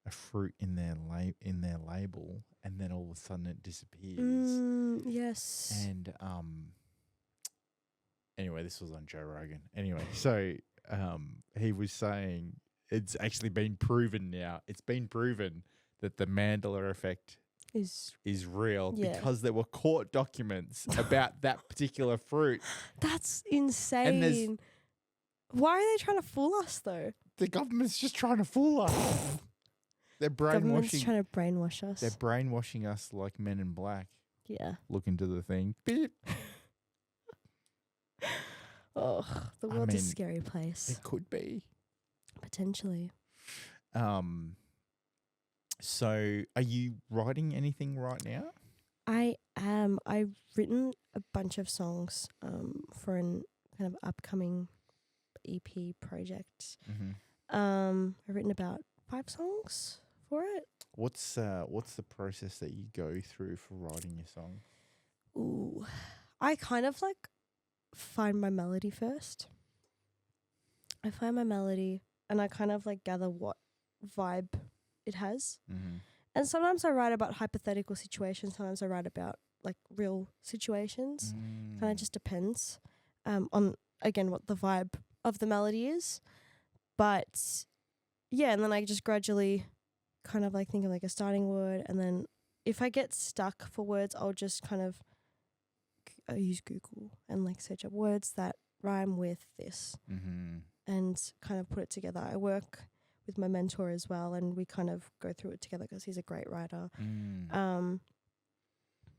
fruit in their label, and then all of a sudden it disappears. Yes. And anyway, this was on Joe Rogan. Anyway, so he was saying it's actually been proven now. It's been proven that the Mandela effect is real because there were court documents about that particular fruit. That's insane. Why are they trying to fool us though? The government's just trying to fool us. They're brainwashing. Government's trying to brainwash us. They're brainwashing us like Men in Black. Yeah. Look into the thing. Beep. Oh, the world's a scary place. It could be. Potentially. So are you writing anything right now? I am. I've written a bunch of songs for an kind of upcoming EP project. I've written about 5 songs for it. What's the process that you go through for writing your song? Ooh, I kind of like find my melody first. I find my melody and I kind of like gather what vibe it has. And sometimes I write about hypothetical situations. Sometimes I write about like real situations. Kind of just depends on, again, what the vibe of the melody is. But yeah, and then I just gradually kind of like think of like a starting word. And then if I get stuck for words, I'll just kind of use Google and like search up words that rhyme with this and kind of put it together. I work with my mentor as well, and we kind of go through it together because he's a great writer. And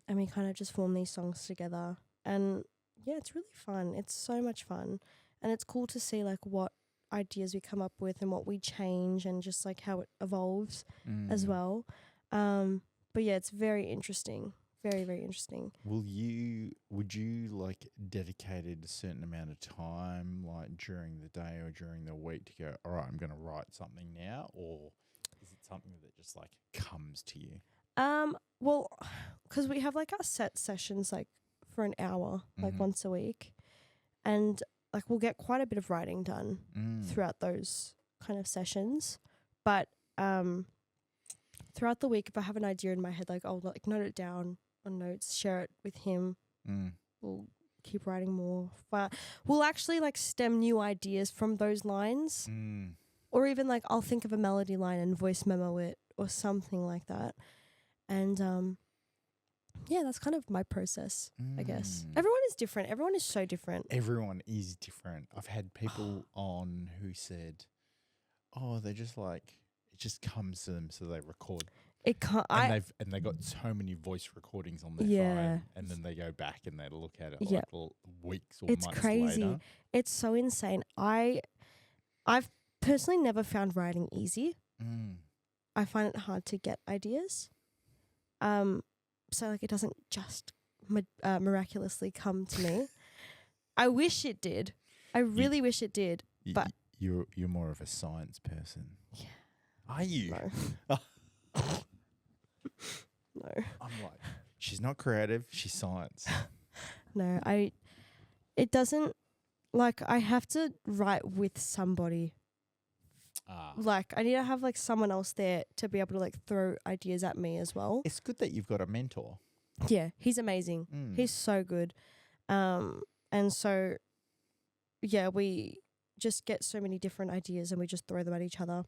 we kind of just form these songs together. And yeah, it's really fun. It's so much fun. And it's cool to see like what ideas we come up with and what we change and just like how it evolves as well. But yeah, it's very interesting. Very, very interesting. Would you like dedicated a certain amount of time, like during the day or during the week, to go, all right, I'm going to write something now? Or is it something that just like comes to you? Well, because we have like our set sessions like for an hour, like once a week. And like we'll get quite a bit of writing done throughout those kind of sessions. But throughout the week, if I have an idea in my head, like I'll like note it down on notes, share it with him. We'll keep writing more. But we'll actually like stem new ideas from those lines. Or even like I'll think of a melody line and voice memo it or something like that. And yeah, that's kind of my process, I guess. Everyone is different. Everyone is so different. Everyone is different. I've had people on who said, oh, they just like, it just comes to them, so they record. It can't. And they got so many voice recordings on their phone, and then they go back and they look at it like weeks or months crazy. later. It's so insane. I've personally never found writing easy. I find it hard to get ideas. So like it doesn't just miraculously come to me. I wish it did. I really wish it did. But you're more of a science person. Yeah. Are you? No. No. I'm like, she's not creative, she's science. No, it doesn't, like, I have to write with somebody. Like, I need to have, like, someone else there to be able to, like, throw ideas at me as well. It's good that you've got a mentor. Yeah, he's amazing. He's so good. And so, yeah, we just get so many different ideas and we just throw them at each other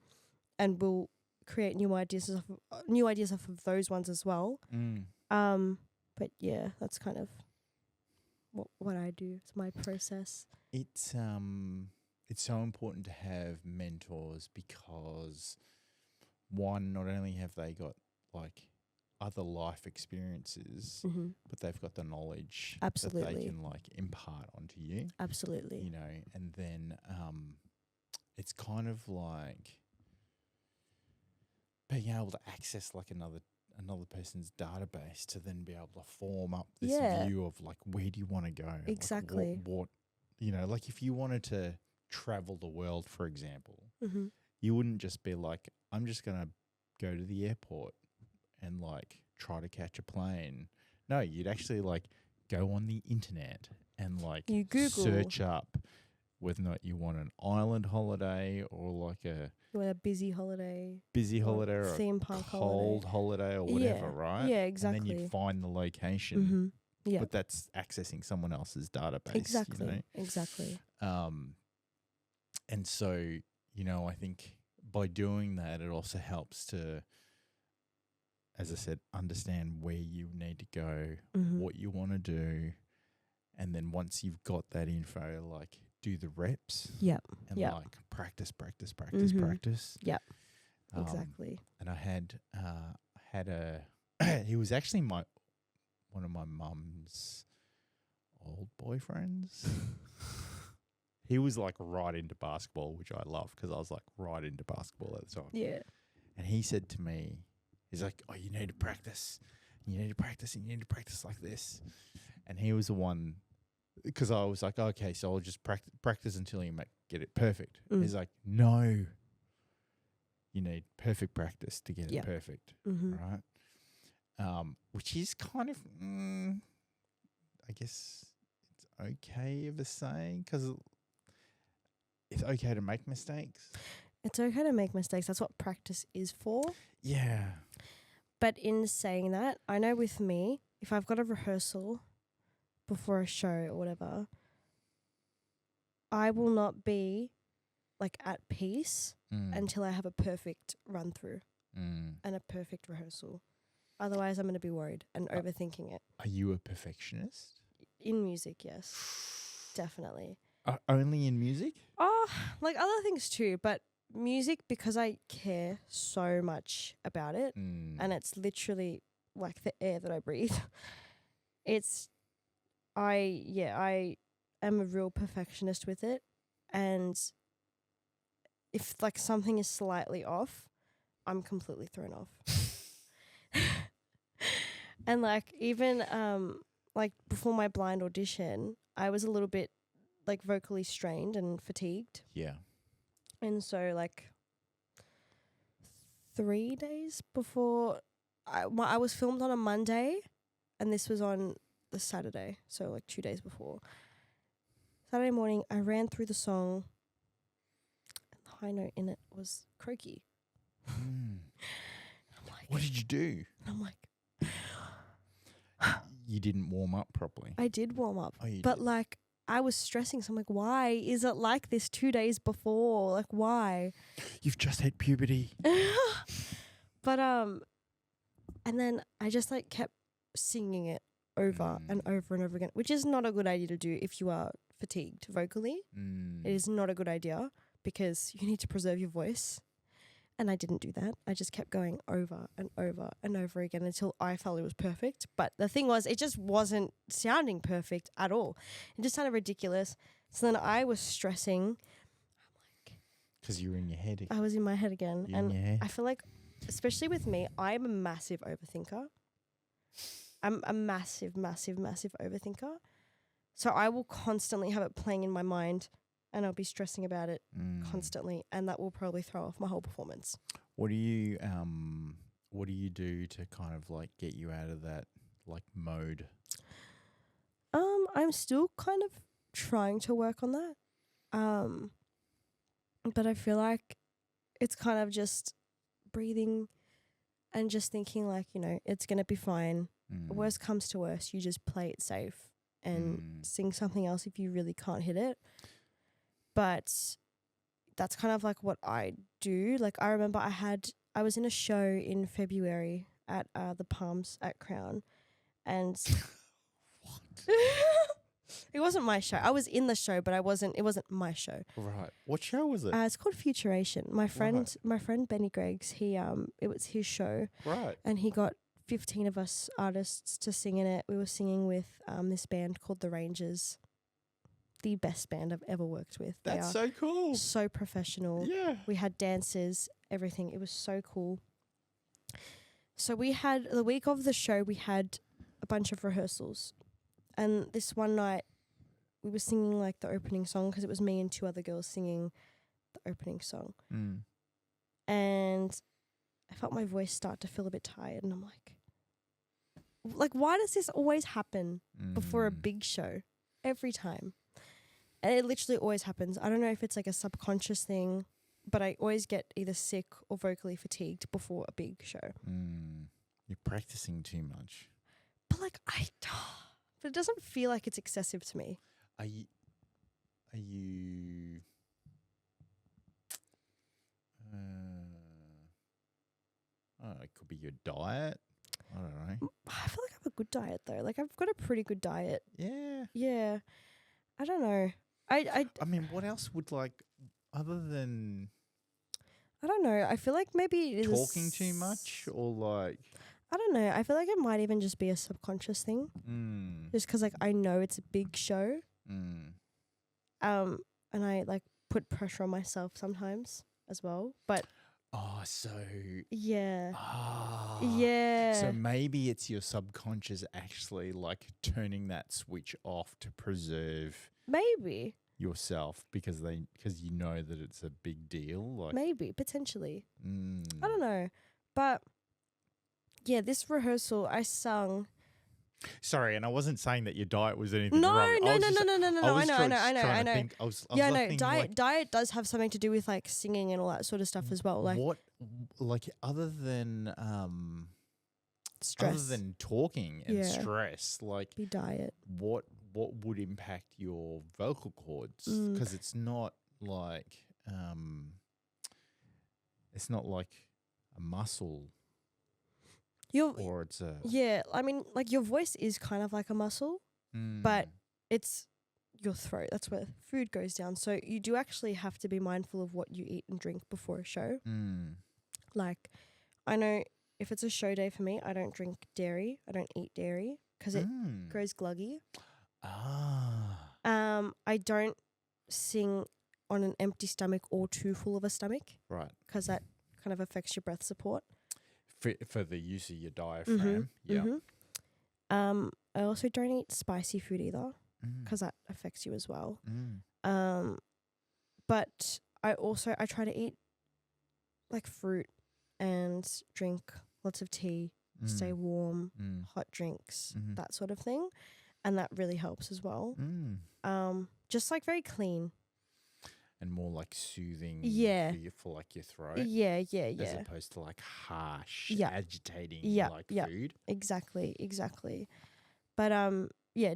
and we'll create new ideas off of those ones as well. But yeah, that's kind of what I do. It's my process. It's so important to have mentors because one, not only have they got like other life experiences, but they've got the knowledge that they can like impart onto you. Absolutely. You know, and then it's kind of like being able to access like another person's database to then be able to form up this view of like, where do you want to go? Exactly. Like what you know, like if you wanted to travel the world, for example, you wouldn't just be like, I'm just going to go to the airport and like try to catch a plane. No, you'd actually like go on the internet and like you Google. Search up whether or not you want an island holiday or like a busy holiday or theme park cold holiday or whatever, right? Yeah, exactly. And then you'd find the location. Yeah. But that's accessing someone else's database. Exactly. You know? Exactly. And so, you know, I think by doing that, it also helps to, as I said, understand where you need to go, what you want to do. And then once you've got that info, like do the reps. Yep. And like practice. Yep. Exactly. And I had he was actually one of my mum's old boyfriends. He was like right into basketball, which I love because I was like right into basketball at the time. Yeah. And he said to me, he's like, oh, you need to practice. You need to practice and you need to practice like this. And he was the one, because I was like, okay, so I'll just practice until you get it perfect. He's like, no, you need perfect practice to get it perfect, right? Which is kind of, I guess it's okay of a saying because it's okay to make mistakes. It's okay to make mistakes. That's what practice is for. Yeah. But in saying that, I know with me, if I've got a rehearsal before a show or whatever, I will not be like at peace until I have a perfect run through and a perfect rehearsal. Otherwise, I'm going to be worried and overthinking it. Are you a perfectionist? In music, yes. Definitely. Only in music? Oh, like other things too, but music, because I care so much about it, and it's literally like the air that I breathe. I am a real perfectionist with it, and if like something is slightly off, I'm completely thrown off. And like even like before my blind audition, I was a little bit like vocally strained and fatigued. Yeah. And so like 3 days before, I was filmed on a Monday and this was on the Saturday, so like 2 days before. Saturday morning, I ran through the song and the high note in it was croaky. I'm like, what did you do? I'm like, you didn't warm up properly. I did warm up, but did. Like I was stressing. So I'm like, why is it like this 2 days before? Like, why? You've just hit puberty. But and then I just like kept singing it over and over and over again, which is not a good idea to do if you are fatigued vocally. It is not a good idea because you need to preserve your voice. And I didn't do that. I just kept going over and over and over again until I felt it was perfect. But the thing was, it just wasn't sounding perfect at all. It just sounded ridiculous. So then I was stressing. I'm like, because you were in your head again. I was in my head again. You're and I feel like, especially with me, I'm a massive overthinker. I'm a massive, massive, massive overthinker. So I will constantly have it playing in my mind and I'll be stressing about it constantly, and that will probably throw off my whole performance. What do you do to kind of like get you out of that like mode? I'm still kind of trying to work on that. But I feel like it's kind of just breathing and just thinking like, you know, it's going to be fine. Worst comes to worst, you just play it safe and sing something else if you really can't hit it. But that's kind of like what I do. Like I remember I had I was in a show in February at the Palms at Crown, and it wasn't my show. I was in the show, but I wasn't. It wasn't my show. Right. What show was it? It's called Futuration. My friend Benny Greggs. It was his show, Right. and he got 15 of us artists to sing in it. We were singing with this band called The Rangers. The best band I've ever worked with. That's so cool. So professional. Yeah. We had dancers, everything. It was so cool. So we had, the week of the show, we had a bunch of rehearsals. And this one night, we were singing like the opening song because it was me and 2 other girls singing the opening song. And I felt my voice start to feel a bit tired. And I'm like, why does this always happen before a big show? Every time. And it literally always happens. I don't know if it's like a subconscious thing, but I always get either sick or vocally fatigued before a big show. You're practicing too much. But like but it doesn't feel like it's excessive to me. Are you it could be your diet. I don't know. I feel like I have a good diet though. Like I've got a pretty good diet. Yeah. Yeah. I don't know. I mean, what else would other than I don't know. I feel like maybe it is talking too much or like I don't know. I feel like it might even just be a subconscious thing. Just because like I know it's a big show. And I like put pressure on myself sometimes as well. But yeah. Yeah. So maybe it's your subconscious actually like turning that switch off to preserve maybe yourself because you know that it's a big deal. Like maybe potentially. I don't know, but yeah, this rehearsal I sung. Sorry, and I wasn't saying that your diet was anything No. wrong. No. I know. Diet does have something to do with like singing and all that sort of stuff as well. Like what, like other than stress, other than talking and stress, like be diet. What would impact your vocal cords? Because it's not like a muscle. Or it's a I mean, like your voice is kind of like a muscle, but it's your throat. That's where food goes down. So you do actually have to be mindful of what you eat and drink before a show. Like, I know if it's a show day for me, I don't drink dairy. I don't eat dairy because it goes gluggy. I don't sing on an empty stomach or too full of a stomach. Right. Because that kind of affects your breath support. For the use of your diaphragm. I also don't eat spicy food either because that affects you as well. But I try to eat like fruit and drink lots of tea, stay warm, hot drinks, that sort of thing. And that really helps as well. Just like very clean. And more like soothing for like your throat. Yeah. As opposed to like harsh, agitating food. Exactly. But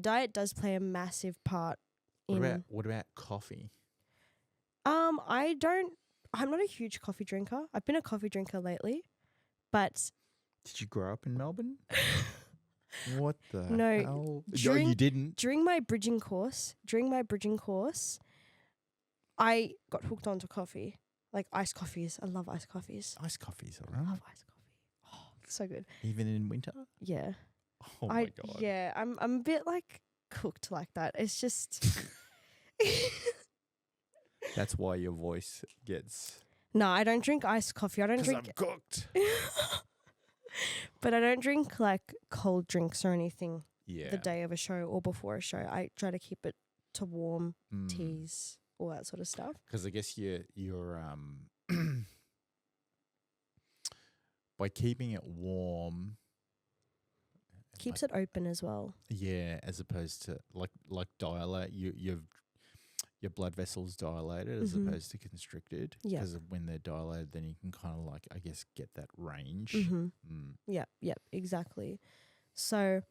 diet does play a massive part What about coffee? I'm not a huge coffee drinker. I've been a coffee drinker lately, but did you grow up in Melbourne? What the No, hell? You didn't? During my bridging course, I got hooked onto coffee. Like iced coffees. I love iced coffees. Iced coffees, all I right. love iced coffee. Oh, so good. Even in winter? Yeah. Oh my God. Yeah, I'm a bit like cooked like that. It's just That's why your voice gets No, I don't drink iced coffee. I don't drink I'm cooked. But I don't drink like cold drinks or anything Yeah. the day of a show or before a show. I try to keep it to warm teas, all that sort of stuff. Because I guess you're by keeping it warm Keeps it open as well. Yeah, as opposed to like dilate, your blood vessels dilated as opposed to constricted. Yeah. Because when they're dilated, then you can kind of like, I guess, get that range. Yeah, exactly. So,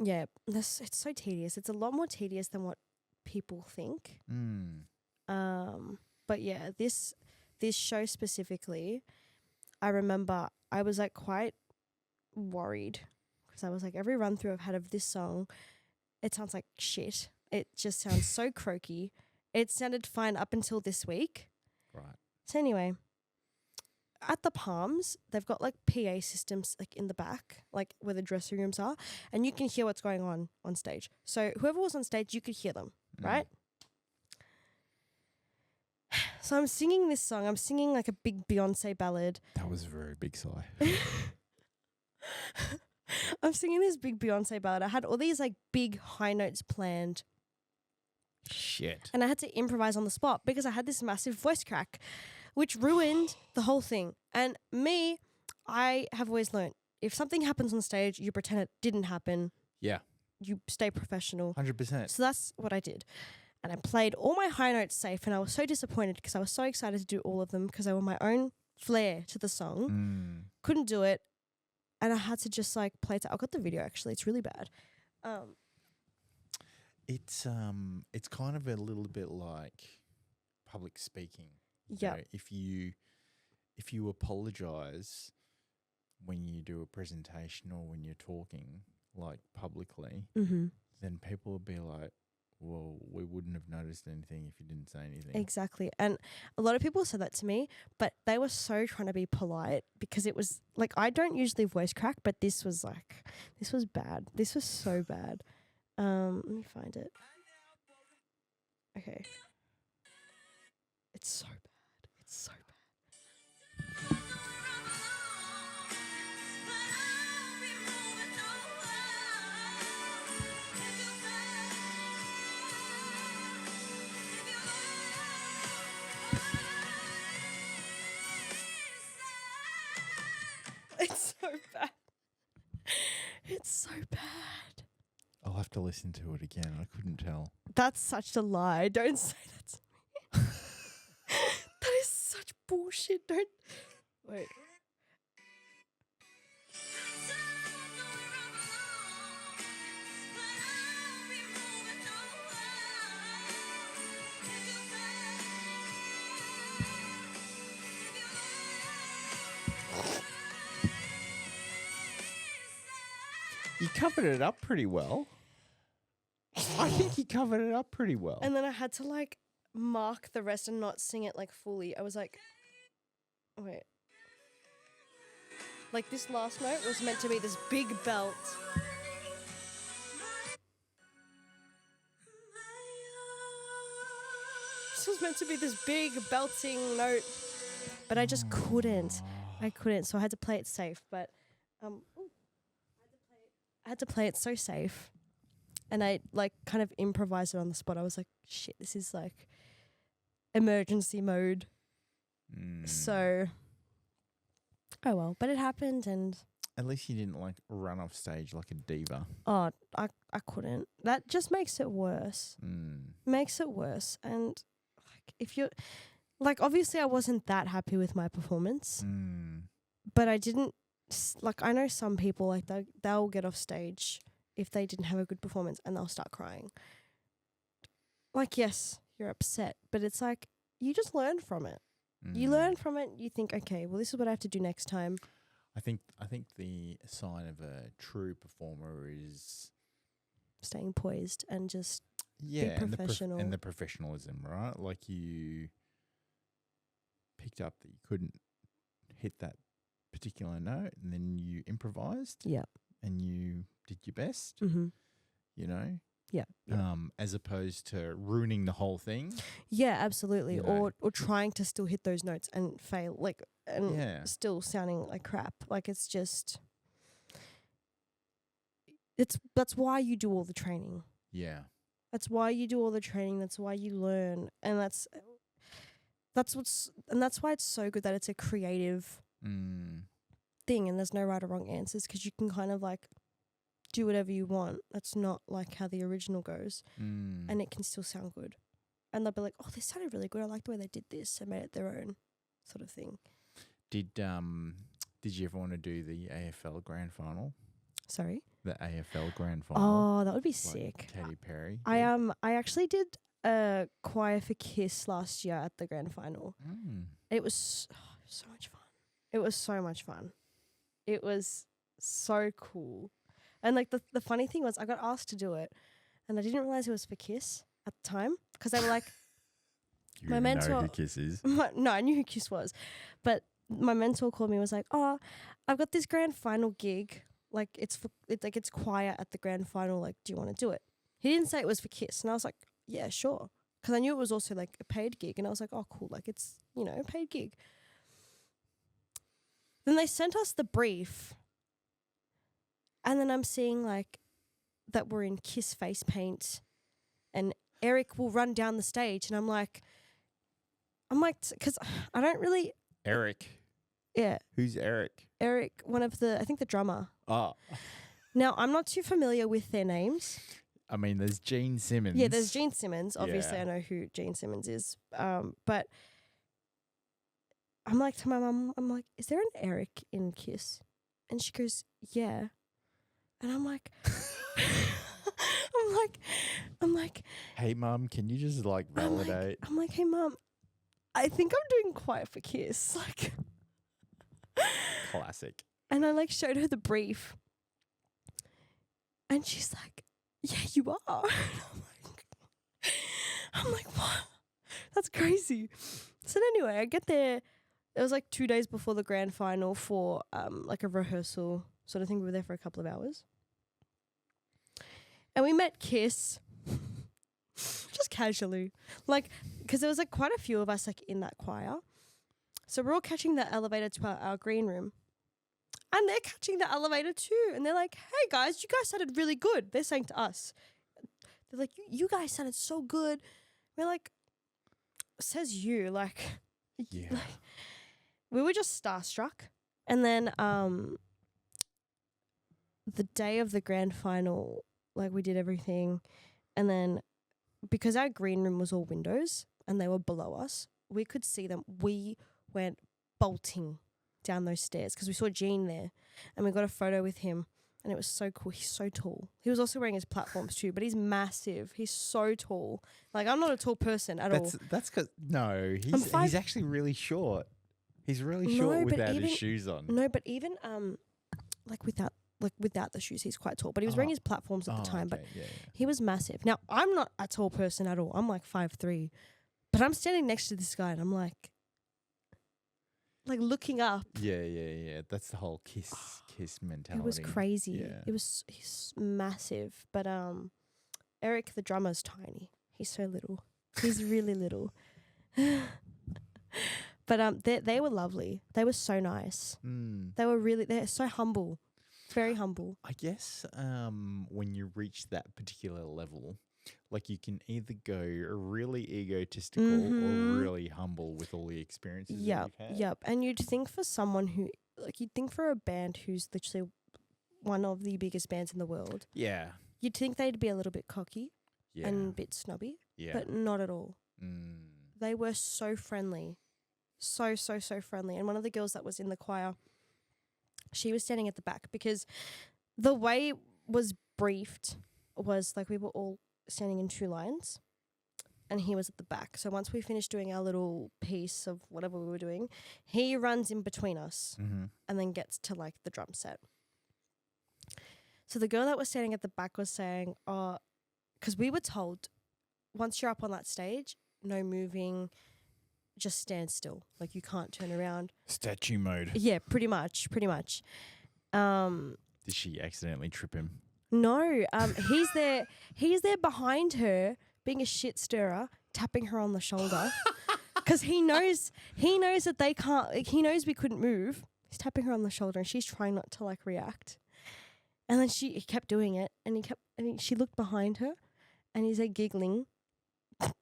yeah, it's so tedious. It's a lot more tedious than what people think. Mm. But yeah, this show specifically, I remember I was like quite worried because I was like, every run through I've had of this song, it sounds like shit. It just sounds so croaky. It sounded fine up until this week. Right. So anyway, at the Palms, they've got like PA systems like in the back, like where the dressing rooms are, and you can hear what's going on stage. So whoever was on stage, you could hear them, right? So I'm singing this song. I'm singing like a big Beyonce ballad. That was a very big sigh. I'm singing this big Beyonce ballad. I had all these like big high notes planned. Shit. And I had to improvise on the spot because I had this massive voice crack, which ruined the whole thing. And me, I have always learned, if something happens on stage, you pretend it didn't happen. Yeah. You stay professional. 100%. So that's what I did. And I played all my high notes safe, and I was so disappointed because I was so excited to do all of them because they were my own flair to the song. Couldn't do it. And I had to just like play it. I got the video actually. It's really bad. It's kind of a little bit like public speaking. Yeah. If you apologize when you do a presentation or when you're talking like publicly, then people will be like, well, we wouldn't have noticed anything if you didn't say anything. Exactly. And a lot of people said that to me, but they were so trying to be polite because it was like, I don't usually voice crack, but this was bad. This was so bad. Let me find it. Okay. It's so bad. It's so bad. It's so bad. It's so bad. I'll have to listen to it again. I couldn't tell. That's such a lie. Don't say that to me. That is such bullshit. Don't. Wait. You covered it up pretty well. I think you covered it up pretty well. And then I had to like mark the rest and not sing it like fully. I was like, wait. Like this last note was meant to be this big belt. This was meant to be this big belting note, but I just couldn't. I couldn't, so I had to play it safe. But I had to play it so safe, and I like kind of improvised it on the spot. I was like, shit, this is like emergency mode. So, oh well, but it happened, and at least you didn't like run off stage like a diva. oh, I couldn't. That just makes it worse. Makes it worse. And like, if you're like, obviously I wasn't that happy with my performance, but I didn't like, I know some people like they'll get off stage if they didn't have a good performance and they'll start crying. Like, yes, you're upset, but it's like you just learn from it. You learn from it. You think, okay, well, this is what I have to do next time. I think the sign of a true performer is staying poised and just be and professional. and the professionalism, right? Like you picked up that you couldn't hit that particular note, and then you improvised. Yeah. And you did your best. You know. Yeah. As opposed to ruining the whole thing. Yeah, absolutely. You know. Or trying to still hit those notes and fail, like, and still sounding like crap. Like, it's just, that's why you do all the training. Yeah. That's why you do all the training. That's why you learn, and that's why it's so good that it's a creative thing, and there's no right or wrong answers because you can kind of like do whatever you want. That's not like how the original goes, and it can still sound good. And they'll be like, "Oh, this sounded really good. I like the way they did this. They made it their own," sort of thing. Did you ever want to do the AFL Grand Final? Sorry, the AFL Grand Final. Oh, that would be like sick. Katy Perry. I actually did a choir for Kiss last year at the Grand Final. It was so much fun. It was so much fun. It was so cool. And like the funny thing was I got asked to do it and I didn't realize it was for Kiss at the time because they were like, You my mentor know who Kiss is. no, I knew who Kiss was. But my mentor called me and was like, oh, I've got this grand final gig. Like it's choir at the grand final. Like, do you want to do it? He didn't say it was for Kiss. And I was like, yeah, sure. Because I knew it was also like a paid gig. And I was like, oh, cool. Like it's, a paid gig. Then they sent us the brief. And then I'm seeing like that we're in Kiss face paint and Eric will run down the stage. And I'm like, because I don't really. Eric. Yeah. Who's Eric? Eric, I think the drummer. Oh. Now, I'm not too familiar with their names. I mean, there's Gene Simmons. Yeah, there's Gene Simmons. Obviously, Yeah. I know who Gene Simmons is. But I'm like to my mum, I'm like, is there an Eric in Kiss? And she goes, yeah. And I'm like, I'm like, Hey, Mum, can you just like validate? I'm like, hey, Mum, I think I'm doing choir for Kiss. Like, Classic. and I like showed her the brief. And she's like, yeah, you are. I'm like, what? That's crazy. So anyway, I get there. It was like 2 days before the grand final for like a rehearsal sort of thing. We were there for a couple of hours. And we met Kiss just casually. Like, because there was like quite a few of us like in that choir. So we're all catching the elevator to our green room. And they're catching the elevator too. And they're like, hey guys, you guys sounded really good. They're saying to us. They're like, you guys sounded so good. We're like, says you. Like, Yeah. like, we were just starstruck. And then the day of the grand final, like we did everything. And then because our green room was all windows and they were below us, we could see them. We went bolting down those stairs because we saw Gene there and we got a photo with him and it was so cool. He's so tall. He was also wearing his platforms too, but he's massive. He's so tall. Like, I'm not a tall person at all. That's because he's actually really short. He's really No, short but without even- his shoes on. No, but even without the shoes, he's quite tall. But he was wearing his platforms at the time. But Okay, yeah. he was massive. Now, I'm not a tall person at all. I'm like 5'3", but I'm standing next to this guy and I'm like looking up. Yeah. That's the whole kiss mentality. It was crazy. Yeah. He's massive. But Eric, the drummer's tiny. He's so little. He's really little. But they were lovely. They were so nice. They're so humble. Very humble. I guess when you reach that particular level, like you can either go really egotistical or really humble with all the experiences that you've had. Yep. And you'd think for someone you'd think for a band who's literally one of the biggest bands in the world. Yeah. You'd think they'd be a little bit cocky Yeah. and a bit snobby, yeah. but not at all. Mm. They were so friendly. So friendly. And one of the girls that was in the choir, she was standing at the back because the way it was briefed was like we were all standing in two lines and he was at the back. So once we finished doing our little piece of whatever we were doing, he runs in between us and then gets to like the drum set. So the girl that was standing at the back was saying, because we were told once you're up on that stage, no moving, just stand still. Like you can't turn around. Statue mode. Yeah, pretty much. Did she accidentally trip him? No, he's there behind her being a shit stirrer, tapping her on the shoulder because he knows that they can't, like, he knows we couldn't move. He's tapping her on the shoulder and she's trying not to like react. And then he kept doing it and she looked behind her and he's like giggling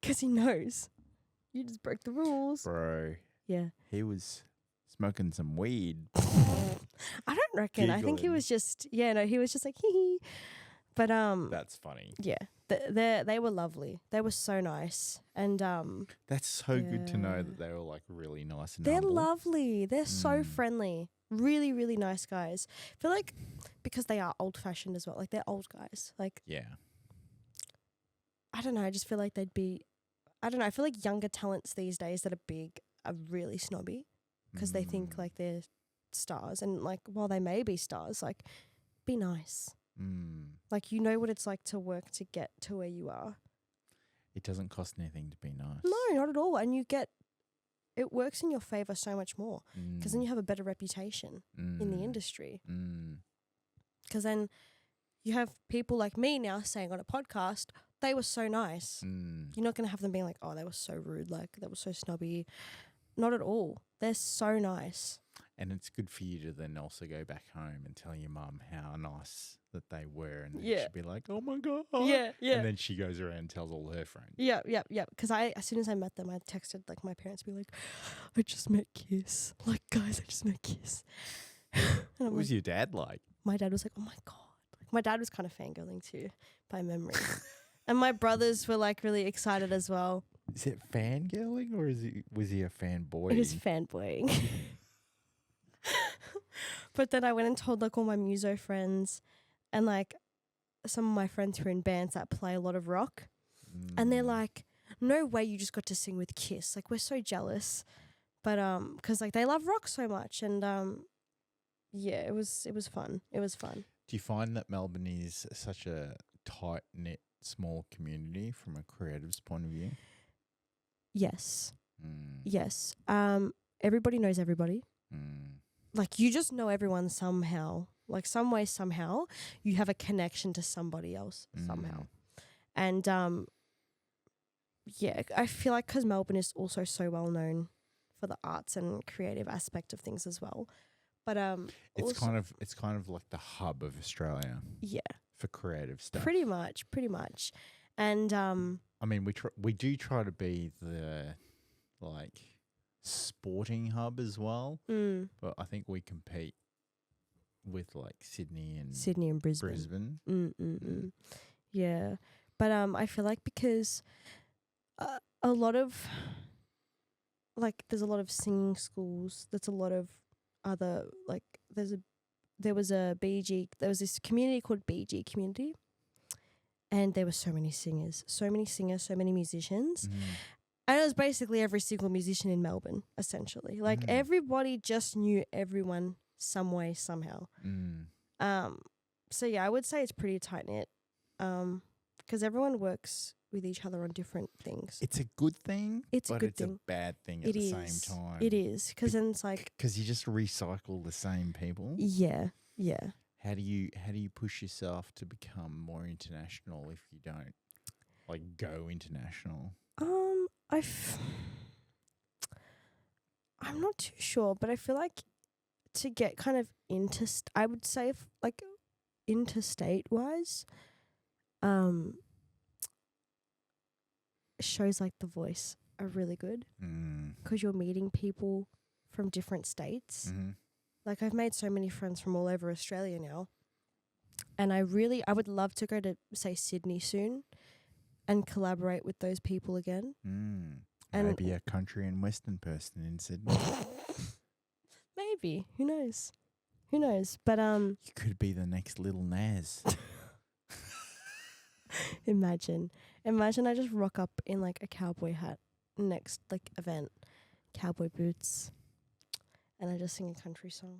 because he knows. You just broke the rules. Bro. Yeah. He was smoking some weed. I don't reckon. I think he was just, he was just like, hee hee. But, That's funny. yeah, they were lovely. They were so nice. And, That's so good to know that they were like really nice and they're humble. lovely. They're so friendly. Really, really nice guys. I feel like because they are old fashioned as well, like they're old guys. Like, Yeah. I don't know. I just feel like they'd be, I don't know. I feel like younger talents these days that are big are really snobby because they think like they're stars, and like while they may be stars, like be nice. Mm. Like, you know what it's like to work to get to where you are. It doesn't cost anything to be nice. No, not at all. And it works in your favor so much more because then Mm. you have a better reputation in the Mm. industry. Mm. Because then you have people like me now saying on a podcast, they were so nice. Mm. You're not going to have them being like, oh, they were so rude, like they were so snobby. Not at all. They're so nice. And it's good for you to then also go back home and tell your mum how nice that they were, and then Yeah. she'd be like, "Oh my god!" Yeah. And then she goes around and tells all her friends. Yeah. Because as soon as I met them, I texted like my parents, be like, I just met Kiss. Like, guys, I just met Kiss. And What I'm was like, your dad like? my dad was like, oh my God. Like, my dad was kind of fangirling too by memory. And my brothers were like really excited as well. Is it fangirling or was he a fanboy? He was fanboying. But then I went and told like all my muso friends and like some of my friends who are in bands that play a lot of rock. And they're like, no way you just got to sing with Kiss. Like, we're so jealous. But 'cause like they love rock so much, and yeah, it was fun. It was fun. Do you find that Melbourne is such a tight knit small community from a creative's point of view? Yes. Mm. Yes. Everybody knows everybody. Mm. Like, you just know everyone somehow. Like, some way, somehow, you have a connection to somebody else somehow. And yeah, I feel like because Melbourne is also so well known for the arts and creative aspect of things as well. But It's kind of like the hub of Australia. Yeah. For creative stuff. Pretty much. And I mean, we do try to be the like sporting hub as well, but I think we compete with like Sydney and Brisbane. Yeah, but I feel like because a lot of like there's a lot of singing schools. There's a lot of other like there was this community called BG community, and there were so many singers, so many musicians. And it was basically every single musician in Melbourne, essentially. Like, everybody just knew everyone some way, somehow. So, yeah, I would say it's pretty tight-knit because everyone works with each other on different things. It's a good thing, but it's it's a bad thing at the same time. It is, because then it's like... Because you just recycle the same people. Yeah. How do you push yourself to become more international if you don't, like, go international? I'm not too sure, but I feel like to get kind of I would say like interstate wise, shows like The Voice are really good because you're meeting people from different states. Like, I've made so many friends from all over Australia now, and I would love to go to say Sydney soon and collaborate with those people again. And maybe a country and western person in Sydney. Maybe. Who knows? But you could be the next Little Nas. Imagine I just rock up in like a cowboy hat next like event, cowboy boots, and I just sing a country song.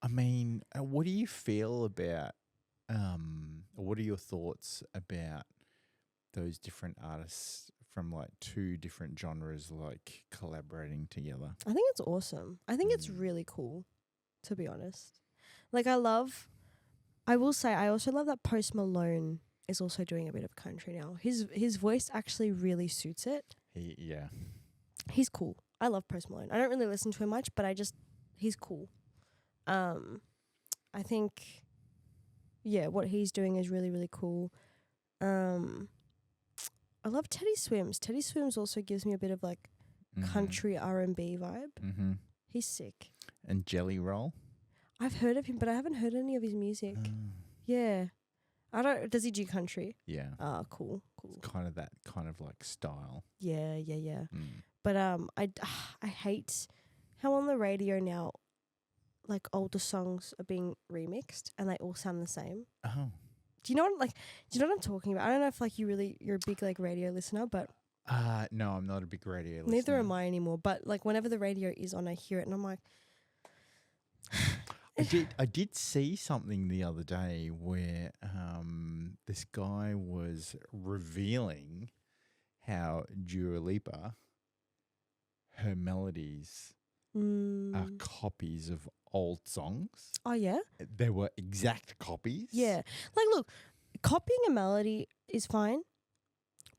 I mean, what do you feel about what are your thoughts about those different artists from like two different genres like collaborating together? I think it's awesome. I think it's really cool, to be honest. Like, I will say I also love that Post Malone is also doing a bit of country now. His voice actually really suits it. He's cool. I love Post Malone. I don't really listen to him much, but he's cool. I think what he's doing is really, really cool. I love Teddy Swims. Teddy Swims also gives me a bit of like country R&B vibe. He's sick. And Jelly Roll? I've heard of him, but I haven't heard any of his music. Yeah. Does he do country? Yeah. Ah, cool. It's kind of that kind of like style. Yeah. But I hate how on the radio now, like, older songs are being remixed and they all sound the same. Oh. Do you know what I'm talking about? I don't know if like you're a big like radio listener, but no, I'm not a big radio listener. Neither am I anymore. But like whenever the radio is on, I hear it and I'm like, I did see something the other day where this guy was revealing how Dua Lipa, her melodies are copies of old songs. Oh, yeah? They were exact copies. Yeah. Like, look, copying a melody is fine,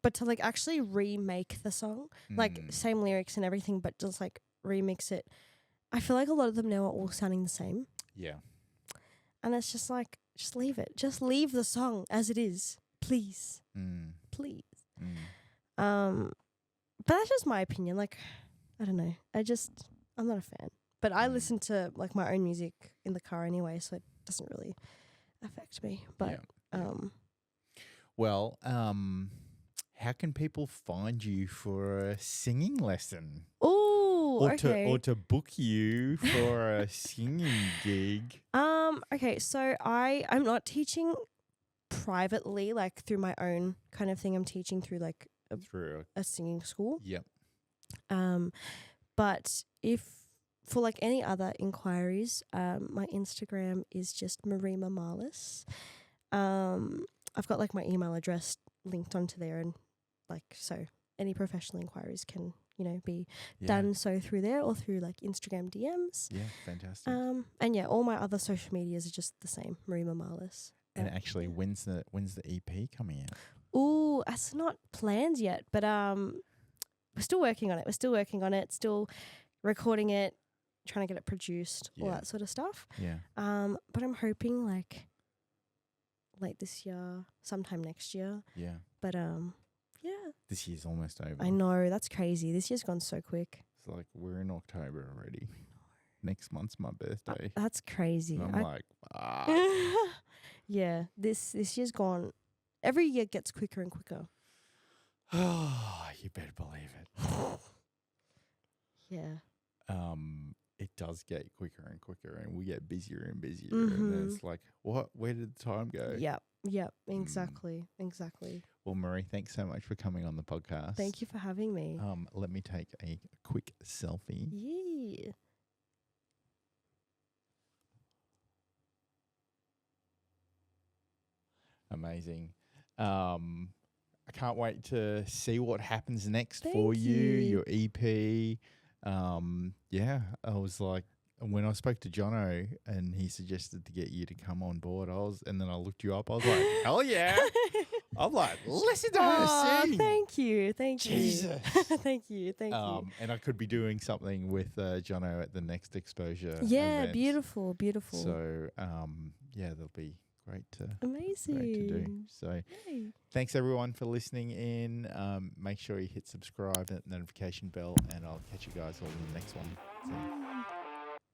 but to, like, actually remake the song, like, same lyrics and everything, but just, like, remix it, I feel like a lot of them now are all sounding the same. Yeah. And it's just like, just leave it. Just leave the song as it is. Please. Please. But that's just my opinion. Like, I don't know. I'm not a fan. But I listen to like my own music in the car anyway, so it doesn't really affect me. But well, how can people find you for a singing lesson? Oh, okay. Or to book you for a singing gig? Okay, so I'm not teaching privately, like through my own kind of thing. I'm teaching through like a singing school. Yep. But if for like any other inquiries, my Instagram is just Maree Mamalis. I've got like my email address linked onto there, and like so any professional inquiries can be done so through there or through like Instagram DMs. Yeah, fantastic. And yeah, all my other social medias are just the same, Maree Mamalis. And actually, when's the EP coming out? Ooh, that's not planned yet, but we're still working on it. Still recording it, trying to get it produced, all that sort of stuff. Yeah. But I'm hoping like late this year, sometime next year. Yeah. But yeah. This year's almost over. I know, that's crazy. This year's gone so quick. It's like we're in October already. Next month's my birthday. That's crazy. And I'm like, yeah, this year's gone. Every year gets quicker and quicker. Oh, you better believe it. Yeah. It does get quicker and quicker, and we get busier and busier. And then it's like, what? Where did the time go? Yep. Exactly. Well, Maree, thanks so much for coming on the podcast. Thank you for having me. Let me take a quick selfie. Yeah. Amazing. I can't wait to see what happens next for you. your EP. I was like, when I spoke to Jono and he suggested to get you to come on board, and then I looked you up. I was like, hell yeah. I'm like, listen to her sing. Thank you. Jesus. Thank you. And I could be doing something with Jono at the next exposure. Yeah, event. beautiful. So, that'll be great to amazing do. So thanks everyone for listening in. Make sure you hit subscribe and notification bell, and I'll catch you guys all in the next one. So.